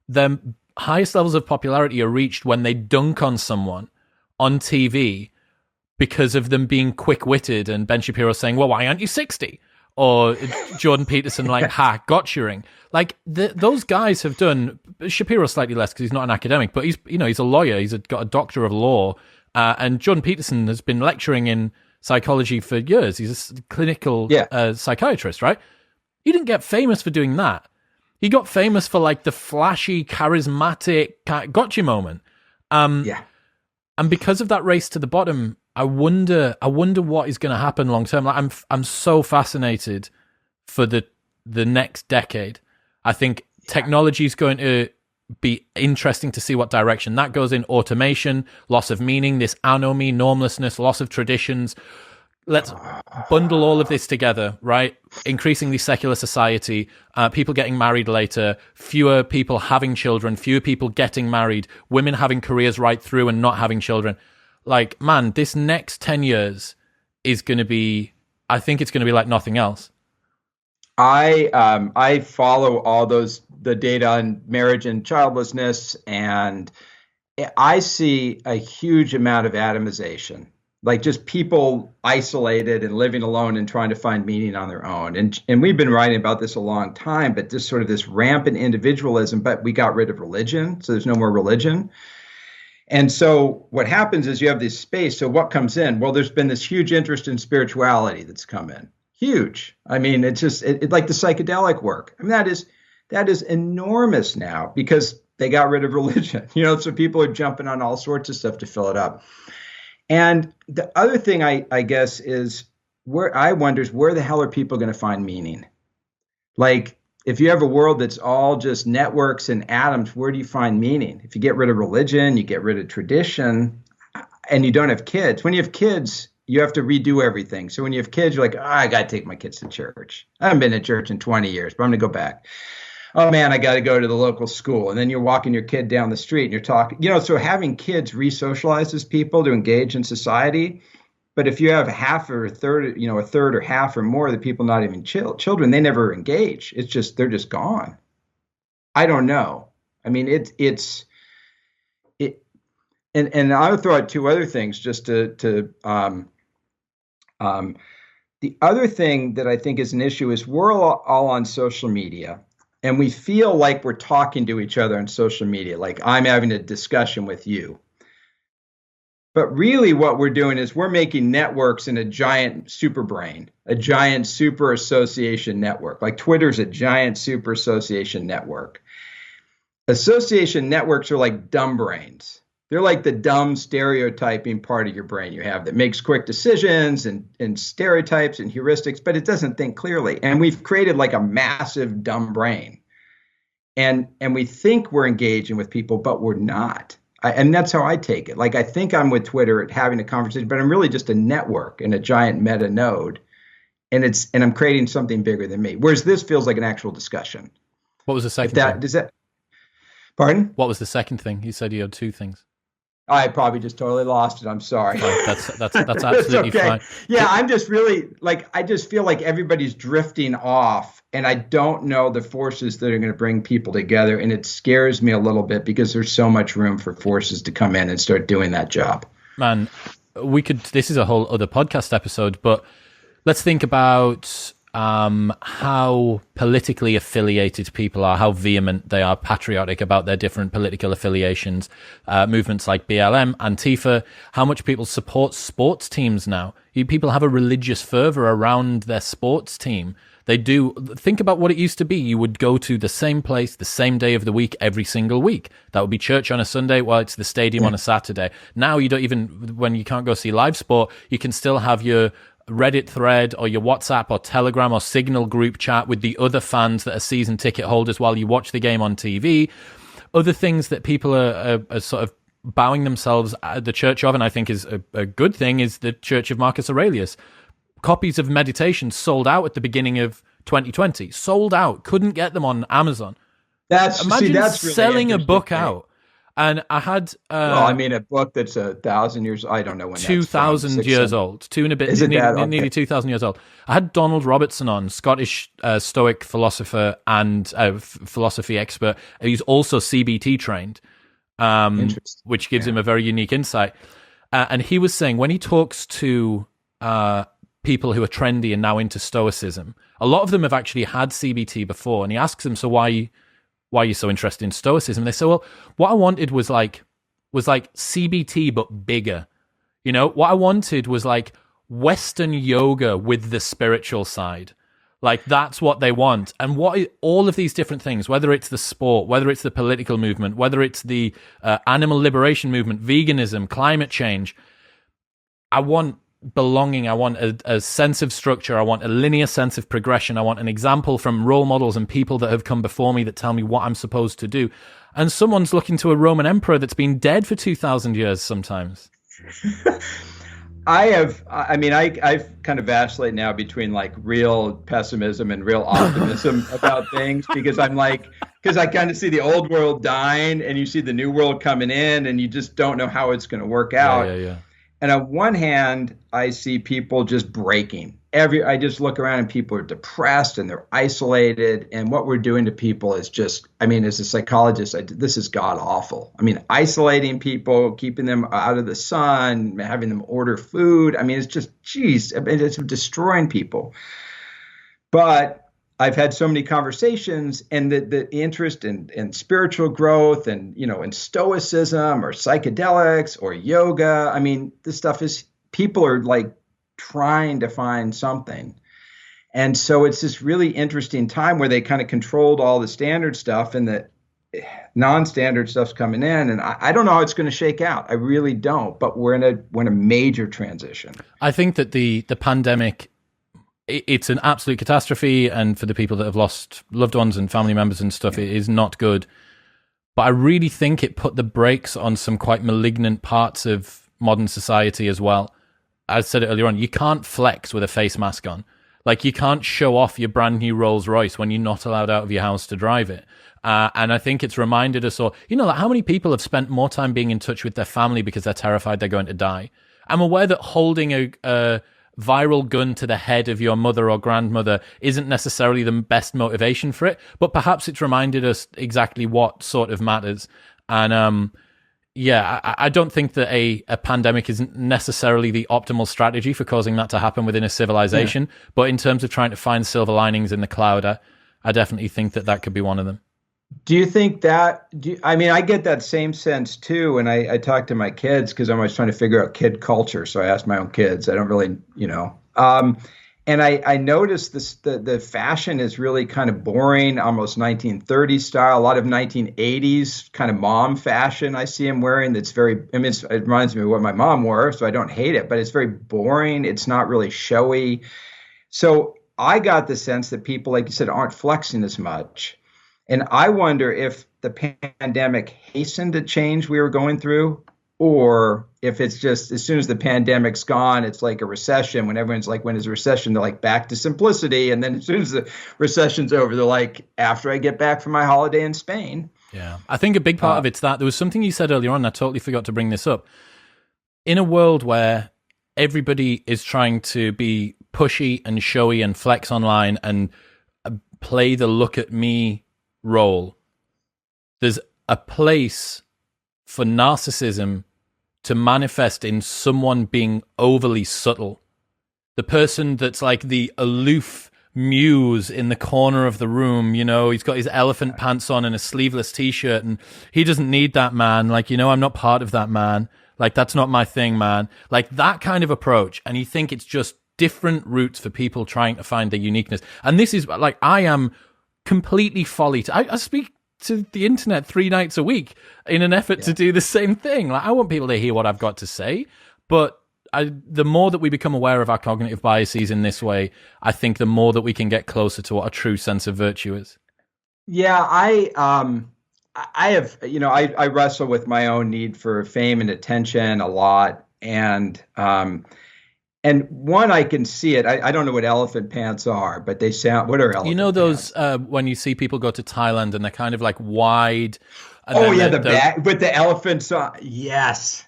Speaker 2: their highest levels of popularity are reached when they dunk on someone on TV because of them being quick-witted, and Ben Shapiro saying, well, why aren't you 60? Or Jordan Peterson like, gotcha-ing. Like, those guys have done, Shapiro slightly less because he's not an academic, but he's a lawyer, he's got a doctor of law, and Jordan Peterson has been lecturing in psychology for years. He's a clinical psychiatrist, right? He didn't get famous for doing that. He got famous for like the flashy, charismatic gotcha moment. And because of that race to the bottom, I wonder what is going to happen long term. Like I'm so fascinated for the next decade. I think technology is going to be interesting to see what direction that goes in. Automation, loss of meaning, this anomie, normlessness, loss of traditions. Let's bundle all of this together, right? Increasingly secular society, people getting married later, fewer people having children, fewer people getting married, women having careers right through and not having children. Like, man, this next 10 years is going to be, I think it's going to be like nothing else.
Speaker 1: I follow all the data on marriage and childlessness, and I see a huge amount of atomization. Like just people isolated and living alone and trying to find meaning on their own. And we've been writing about this a long time, but this sort of this rampant individualism, but we got rid of religion. So there's no more religion. And so what happens is you have this space. So what comes in? Well, there's been this huge interest in spirituality that's come in. Huge. I mean, it's just like the psychedelic work. I mean, that is enormous now because they got rid of religion. So people are jumping on all sorts of stuff to fill it up. And the other thing I guess is where I wonder is where the hell are people going to find meaning? Like if you have a world that's all just networks and atoms, where do you find meaning? If you get rid of religion, you get rid of tradition, and you don't have kids. When you have kids, you have to redo everything. So when you have kids, you're like, oh, I got to take my kids to church. I haven't been to church in 20 years, but I'm going to go back. Oh man, I got to go to the local school. And then you're walking your kid down the street and you're talking, so having kids re-socializes people to engage in society. But if you have half or a third or half or more of the people not even children, they never engage. It's just, they're just gone. I don't know. I mean, and I would throw out two other things just the other thing that I think is an issue is we're all on social media. And we feel like we're talking to each other on social media, like I'm having a discussion with you. But really what we're doing is we're making networks in a giant super brain, a giant super association network. Like Twitter's a giant super association network. Association networks are like dumb brains. They're like the dumb stereotyping part of your brain you have that makes quick decisions and stereotypes and heuristics, but it doesn't think clearly. And we've created like a massive dumb brain. And we think we're engaging with people, but we're not. And that's how I take it. Like I think I'm with Twitter having a conversation, but I'm really just a network and a giant meta node. And I'm creating something bigger than me. Whereas this feels like an actual discussion.
Speaker 2: What was the second thing?
Speaker 1: Pardon?
Speaker 2: What was the second thing? You said you had two things.
Speaker 1: I probably just totally lost it. I'm sorry.
Speaker 2: That's absolutely
Speaker 1: okay.
Speaker 2: fine.
Speaker 1: Yeah, I'm just really I just feel like everybody's drifting off, and I don't know the forces that are going to bring people together, and it scares me a little bit because there's so much room for forces to come in and start doing that job.
Speaker 2: Man, this is a whole other podcast episode, but let's think about how politically affiliated people are, how vehement they are, patriotic about their different political affiliations, movements like BLM, Antifa, how much people support sports teams now. People have a religious fervor around their sports team. They do. Think about what it used to be. You would go to the same place, the same day of the week, every single week. That would be church on a Sunday, while it's the stadium on a Saturday. Now you don't even, when you can't go see live sport, you can still have your Reddit thread or your WhatsApp or Telegram or Signal group chat with the other fans that are season ticket holders while you watch the game on TV. Other things that people are sort of bowing themselves at the church of, and I think is a good thing, is the Church of Marcus Aurelius. Copies of Meditations sold out at the beginning of 2020. Sold out. Couldn't get them on Amazon. Imagine that's really selling a book out. And I had
Speaker 1: a book that's 1,000 years. I don't know when.
Speaker 2: 2,000 years old. Two and a bit. Nearly 2,000 years old. I had Donald Robertson on, Scottish Stoic philosopher and philosophy expert. He's also CBT trained, which gives him a very unique insight. And he was saying when he talks to people who are trendy and now into Stoicism, a lot of them have actually had CBT before, and he asks them, so why are you so interested in Stoicism? They say, well, what I wanted was like CBT, but bigger. What I wanted was like Western yoga with the spiritual side. Like that's what they want. And all of these different things, whether it's the sport, whether it's the political movement, whether it's the animal liberation movement, veganism, climate change, I want belonging. I want a sense of structure. I want a linear sense of progression. I want an example from role models and people that have come before me that tell me what I'm supposed to do. And someone's looking to a Roman emperor that's been dead for 2,000 years sometimes.
Speaker 1: I've kind of vacillate now between like real pessimism and real optimism about things because I kind of see the old world dying and you see the new world coming in and you just don't know how it's going to work out.
Speaker 2: Yeah.
Speaker 1: And on one hand, I see people just breaking. I just look around and people are depressed and they're isolated. And what we're doing to people is just, as a psychologist, this is god awful. Isolating people, keeping them out of the sun, having them order food. It's just, it's destroying people. But I've had so many conversations, and the interest in spiritual growth and, in stoicism or psychedelics or yoga. This stuff is, people are like trying to find something. And so it's this really interesting time where they kind of controlled all the standard stuff and the non-standard stuff's coming in. And I don't know how it's going to shake out. I really don't. But we're in a major transition.
Speaker 2: I think that the pandemic it's an absolute catastrophe. And for the people that have lost loved ones and family members and stuff, it is not good. But I really think it put the brakes on some quite malignant parts of modern society as well. I said it earlier on, you can't flex with a face mask on. Like, you can't show off your brand new Rolls Royce when you're not allowed out of your house to drive it. And I think it's reminded us all, like how many people have spent more time being in touch with their family because they're terrified they're going to die. I'm aware that holding a viral gun to the head of your mother or grandmother isn't necessarily the best motivation for it, but perhaps it's reminded us exactly what sort of matters. And I don't think that a pandemic isn't necessarily the optimal strategy for causing that to happen within a civilization. Yeah. But in terms of trying to find silver linings in the cloud, I definitely think that could be one of them.
Speaker 1: Do you think that, I get that same sense too. And I talk to my kids because I'm always trying to figure out kid culture. So I ask my own kids. I don't really, and I noticed this, the fashion is really kind of boring, almost 1930s style, a lot of 1980s kind of mom fashion I see him wearing. That's very, it reminds me of what my mom wore, so I don't hate it, but it's very boring. It's not really showy. So I got the sense that people, like you said, aren't flexing as much. And I wonder if the pandemic hastened a change we were going through, or if it's just as soon as the pandemic's gone, it's like a recession. When everyone's like, when is a recession? They're like, back to simplicity. And then as soon as the recession's over, they're like, after I get back from my holiday in Spain.
Speaker 2: Yeah, I think a big part of it's that. There was something you said earlier on, and I totally forgot to bring this up. In a world where everybody is trying to be pushy and showy and flex online and play the look at me role, there's a place for narcissism to manifest in someone being overly subtle. The person that's like the aloof muse in the corner of the room, he's got his elephant pants on and a sleeveless t-shirt, and he doesn't need that man. Like, I'm not part of that man. Like, that's not my thing, man. Like, that kind of approach. And you think it's just different routes for people trying to find their uniqueness. And this is like, I am completely folly. I speak to the internet 3 nights a week in an effort to do the same thing. Like, I want people to hear what I've got to say, but the more that we become aware of our cognitive biases in this way, I think the more that we can get closer to what a true sense of virtue is.
Speaker 1: Yeah, I have, I wrestle with my own need for fame and attention a lot, and one, I can see it. I don't know what elephant pants are, but they sound. What are elephant
Speaker 2: those
Speaker 1: pants?
Speaker 2: When you see people go to Thailand and they're kind of like wide.
Speaker 1: And the back with the elephants on. Yes,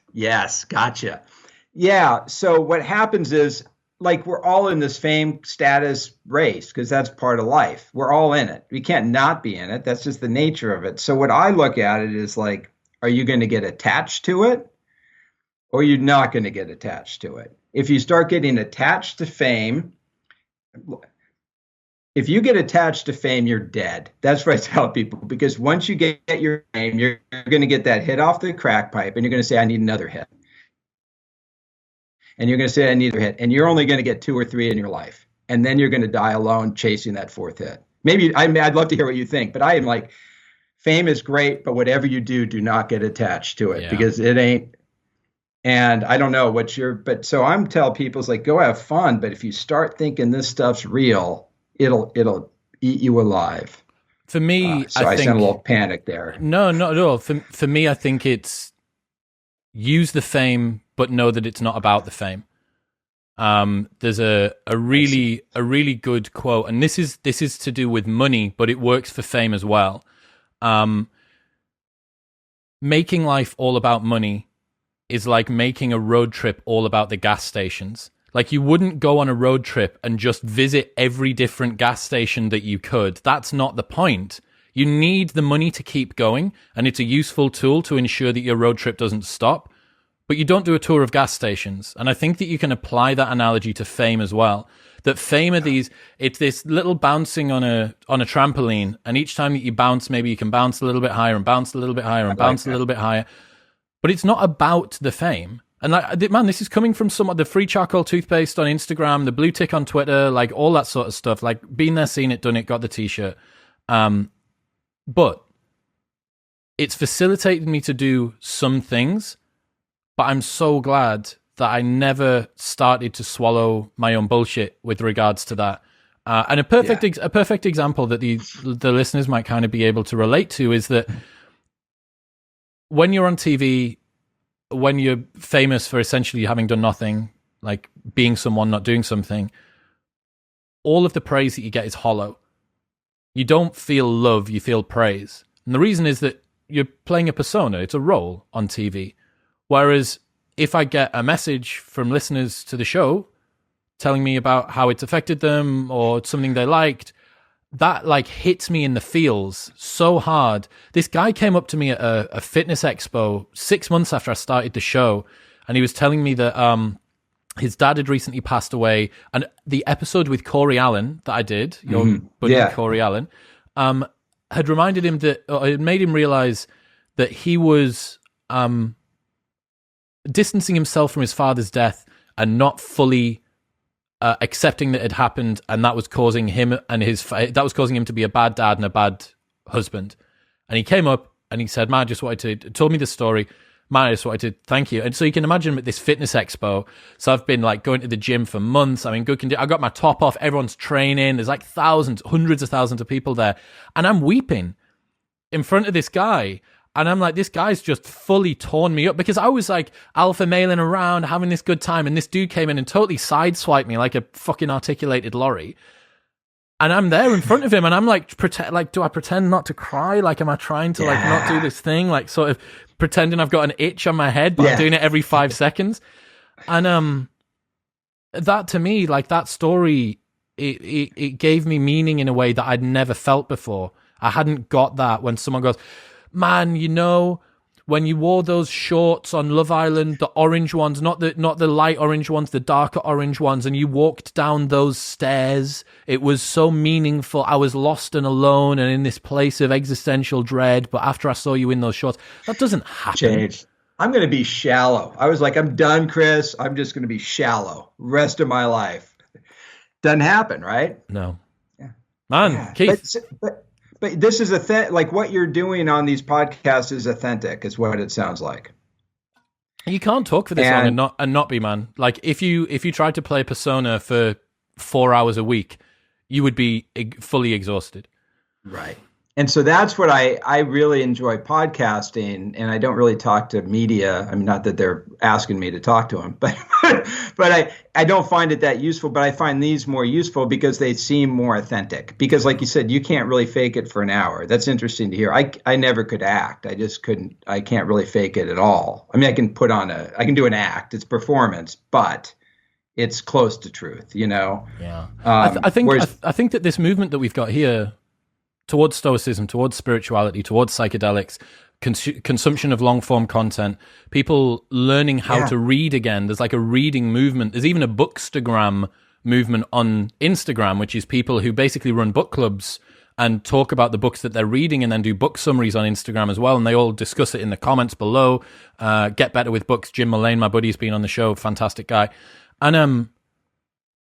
Speaker 1: gotcha. Yeah. So what happens is, like, we're all in this fame status race because that's part of life. We're all in it. We can't not be in it. That's just the nature of it. So what I look at it is like, are you going to get attached to it, or you're not going to get attached to it? If you start getting attached to fame, if you get attached to fame, you're dead. That's what I tell people, because once you get your fame, you're going to get that hit off the crack pipe, and you're going to say, I need another hit. And you're going to say, I need another hit. And you're only going to get 2 or 3 in your life. And then you're going to die alone chasing that 4th hit. Maybe I'd love to hear what you think, but I am like, fame is great, but whatever you do not get attached to it, because it ain't. And I don't know but so I'm telling people, it's like, go have fun. But if you start thinking this stuff's real, it'll eat you alive.
Speaker 2: For me,
Speaker 1: I sound a little panicked there.
Speaker 2: No, not at all. For me, I think it's use the fame, but know that it's not about the fame. There's a really good quote, and this is to do with money, but it works for fame as well. Making life all about money is like making a road trip all about the gas stations. Like, you wouldn't go on a road trip and just visit every different gas station that you could. That's not the point. You need the money to keep going, and it's a useful tool to ensure that your road trip doesn't stop. But you don't do a tour of gas stations. And I think that you can apply that analogy to fame as well. That fame are it's this little bouncing on a trampoline, and each time that you bounce, maybe you can bounce a little bit higher and bounce a little bit higher and bounce a little bit higher. But it's not about the fame. And like, man, this is coming from the free charcoal toothpaste on Instagram, the blue tick on Twitter, like all that sort of stuff. Like, been there, seen it, done it, got the t-shirt. But it's facilitated me to do some things. But I'm so glad that I never started to swallow my own bullshit with regards to that. And a perfect example that the listeners might kind of be able to relate to is that when you're on TV, when you're famous for essentially having done nothing, like being someone, not doing something, all of the praise that you get is hollow. You don't feel love, you feel praise. And the reason is that you're playing a persona, it's a role on TV. Whereas if I get a message from listeners to the show telling me about how it's affected them or something they liked, that like hits me in the feels so hard. This guy came up to me at a fitness expo 6 months after I started the show, and he was telling me that his dad had recently passed away, and the episode with Corey Allen that I did, your buddy Corey Allen, had reminded him that, or it made him realize that he was distancing himself from his father's death and not fully accepting that it happened, and that was causing him to be a bad dad and a bad husband. And he came up and he said, "Man, told me the story. Man, I just wanted to thank you." And so you can imagine at this fitness expo. So I've been like going to the gym for months. I mean, I got my top off. Everyone's training. There's like thousands, hundreds of thousands of people there, and I'm weeping in front of this guy. And I'm like, this guy's just fully torn me up, because I was like alpha mailing around, having this good time, and this dude came in and totally sideswiped me like a fucking articulated lorry. And I'm there in front of him, and I'm like, do I pretend not to cry? Like, am I trying to like not do this thing? Like, sort of pretending I've got an itch on my head, but I'm doing it every 5 seconds. And that to me, like that story, it gave me meaning in a way that I'd never felt before. I hadn't got that when someone goes, "Man, you know, when you wore those shorts on Love Island, the orange ones, not the light orange ones, the darker orange ones, and you walked down those stairs, it was so meaningful. I was lost and alone and in this place of existential dread, but after I saw you in those shorts," that doesn't happen.
Speaker 1: Change. I'm going to be shallow. I was like, I'm done, Chris. I'm just going to be shallow rest of my life. Doesn't happen, right?
Speaker 2: No. Yeah. Man, Keith.
Speaker 1: But this is like what you're doing on these podcasts is authentic, is what it sounds like.
Speaker 2: You can't talk for this long and not be, man. Like if you tried to play a persona for 4 hours a week, you would be fully exhausted.
Speaker 1: Right. And so that's what I really enjoy podcasting, and I don't really talk to media. I mean, not that they're asking me to talk to them, but I don't find it that useful. But I find these more useful because they seem more authentic. Because, like you said, you can't really fake it for an hour. That's interesting to hear. I never could act. I just couldn't. I can't really fake it at all. I mean, I can do an act. It's performance, but it's close to truth. You know.
Speaker 2: Yeah. I think that this movement that we've got here towards stoicism, towards spirituality, towards psychedelics, consumption of long-form content, people learning how to read again. There's like a reading movement. There's even a bookstagram movement on Instagram, which is people who basically run book clubs and talk about the books that they're reading and then do book summaries on Instagram as well. And they all discuss it in the comments below. Get Better with Books. Jim Mullane, my buddy, has been on the show. Fantastic guy. And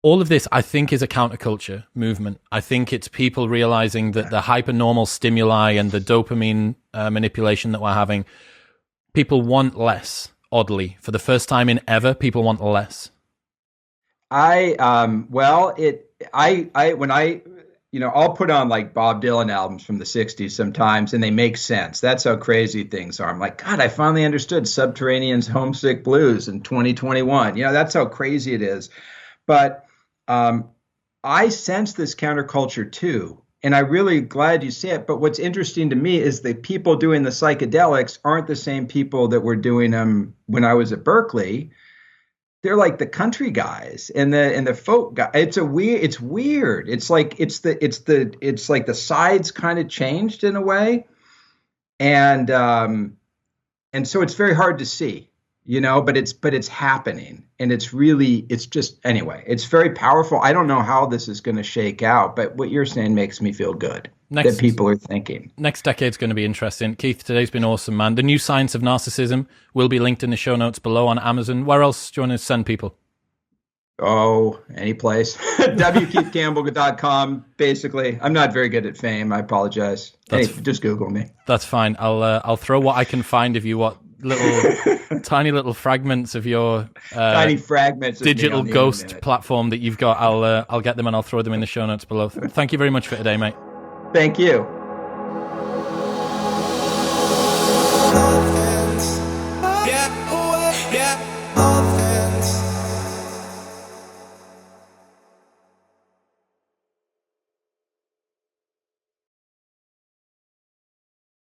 Speaker 2: all of this, I think, is a counterculture movement. I think it's people realizing that the hypernormal stimuli and the dopamine manipulation that we're having, people want less, oddly. For the first time in ever, people want less. I'll
Speaker 1: put on like Bob Dylan albums from the 60s sometimes, and they make sense. That's how crazy things are. I'm like, God, I finally understood Subterranean's Homesick Blues in 2021. You know, that's how crazy it is. But I sense this counterculture too, and I'm really glad you say it. But what's interesting to me is the people doing the psychedelics aren't the same people that were doing them when I was at Berkeley. They're like the country guys and the folk guys. It's weird. It's like the sides kind of changed in a way, and so it's very hard to see. You know, but it's happening, and it's very powerful. I don't know how this is going to shake out, but what you're saying makes me feel good that people are thinking.
Speaker 2: Next decade's going to be interesting. Keith, today's been awesome, man. The New Science of Narcissism will be linked in the show notes below on Amazon. Where else do you want to send people?
Speaker 1: Oh, any place. wkeithcampbell.com, basically. I'm not very good at fame. I apologize. Just Google me.
Speaker 2: That's fine. I'll throw what I can find of you, what tiny little fragments of your
Speaker 1: tiny fragments of
Speaker 2: digital ghost platform that you've got, I'll get them and I'll throw them in the show notes below. Thank you very much for today, mate.
Speaker 1: Thank you.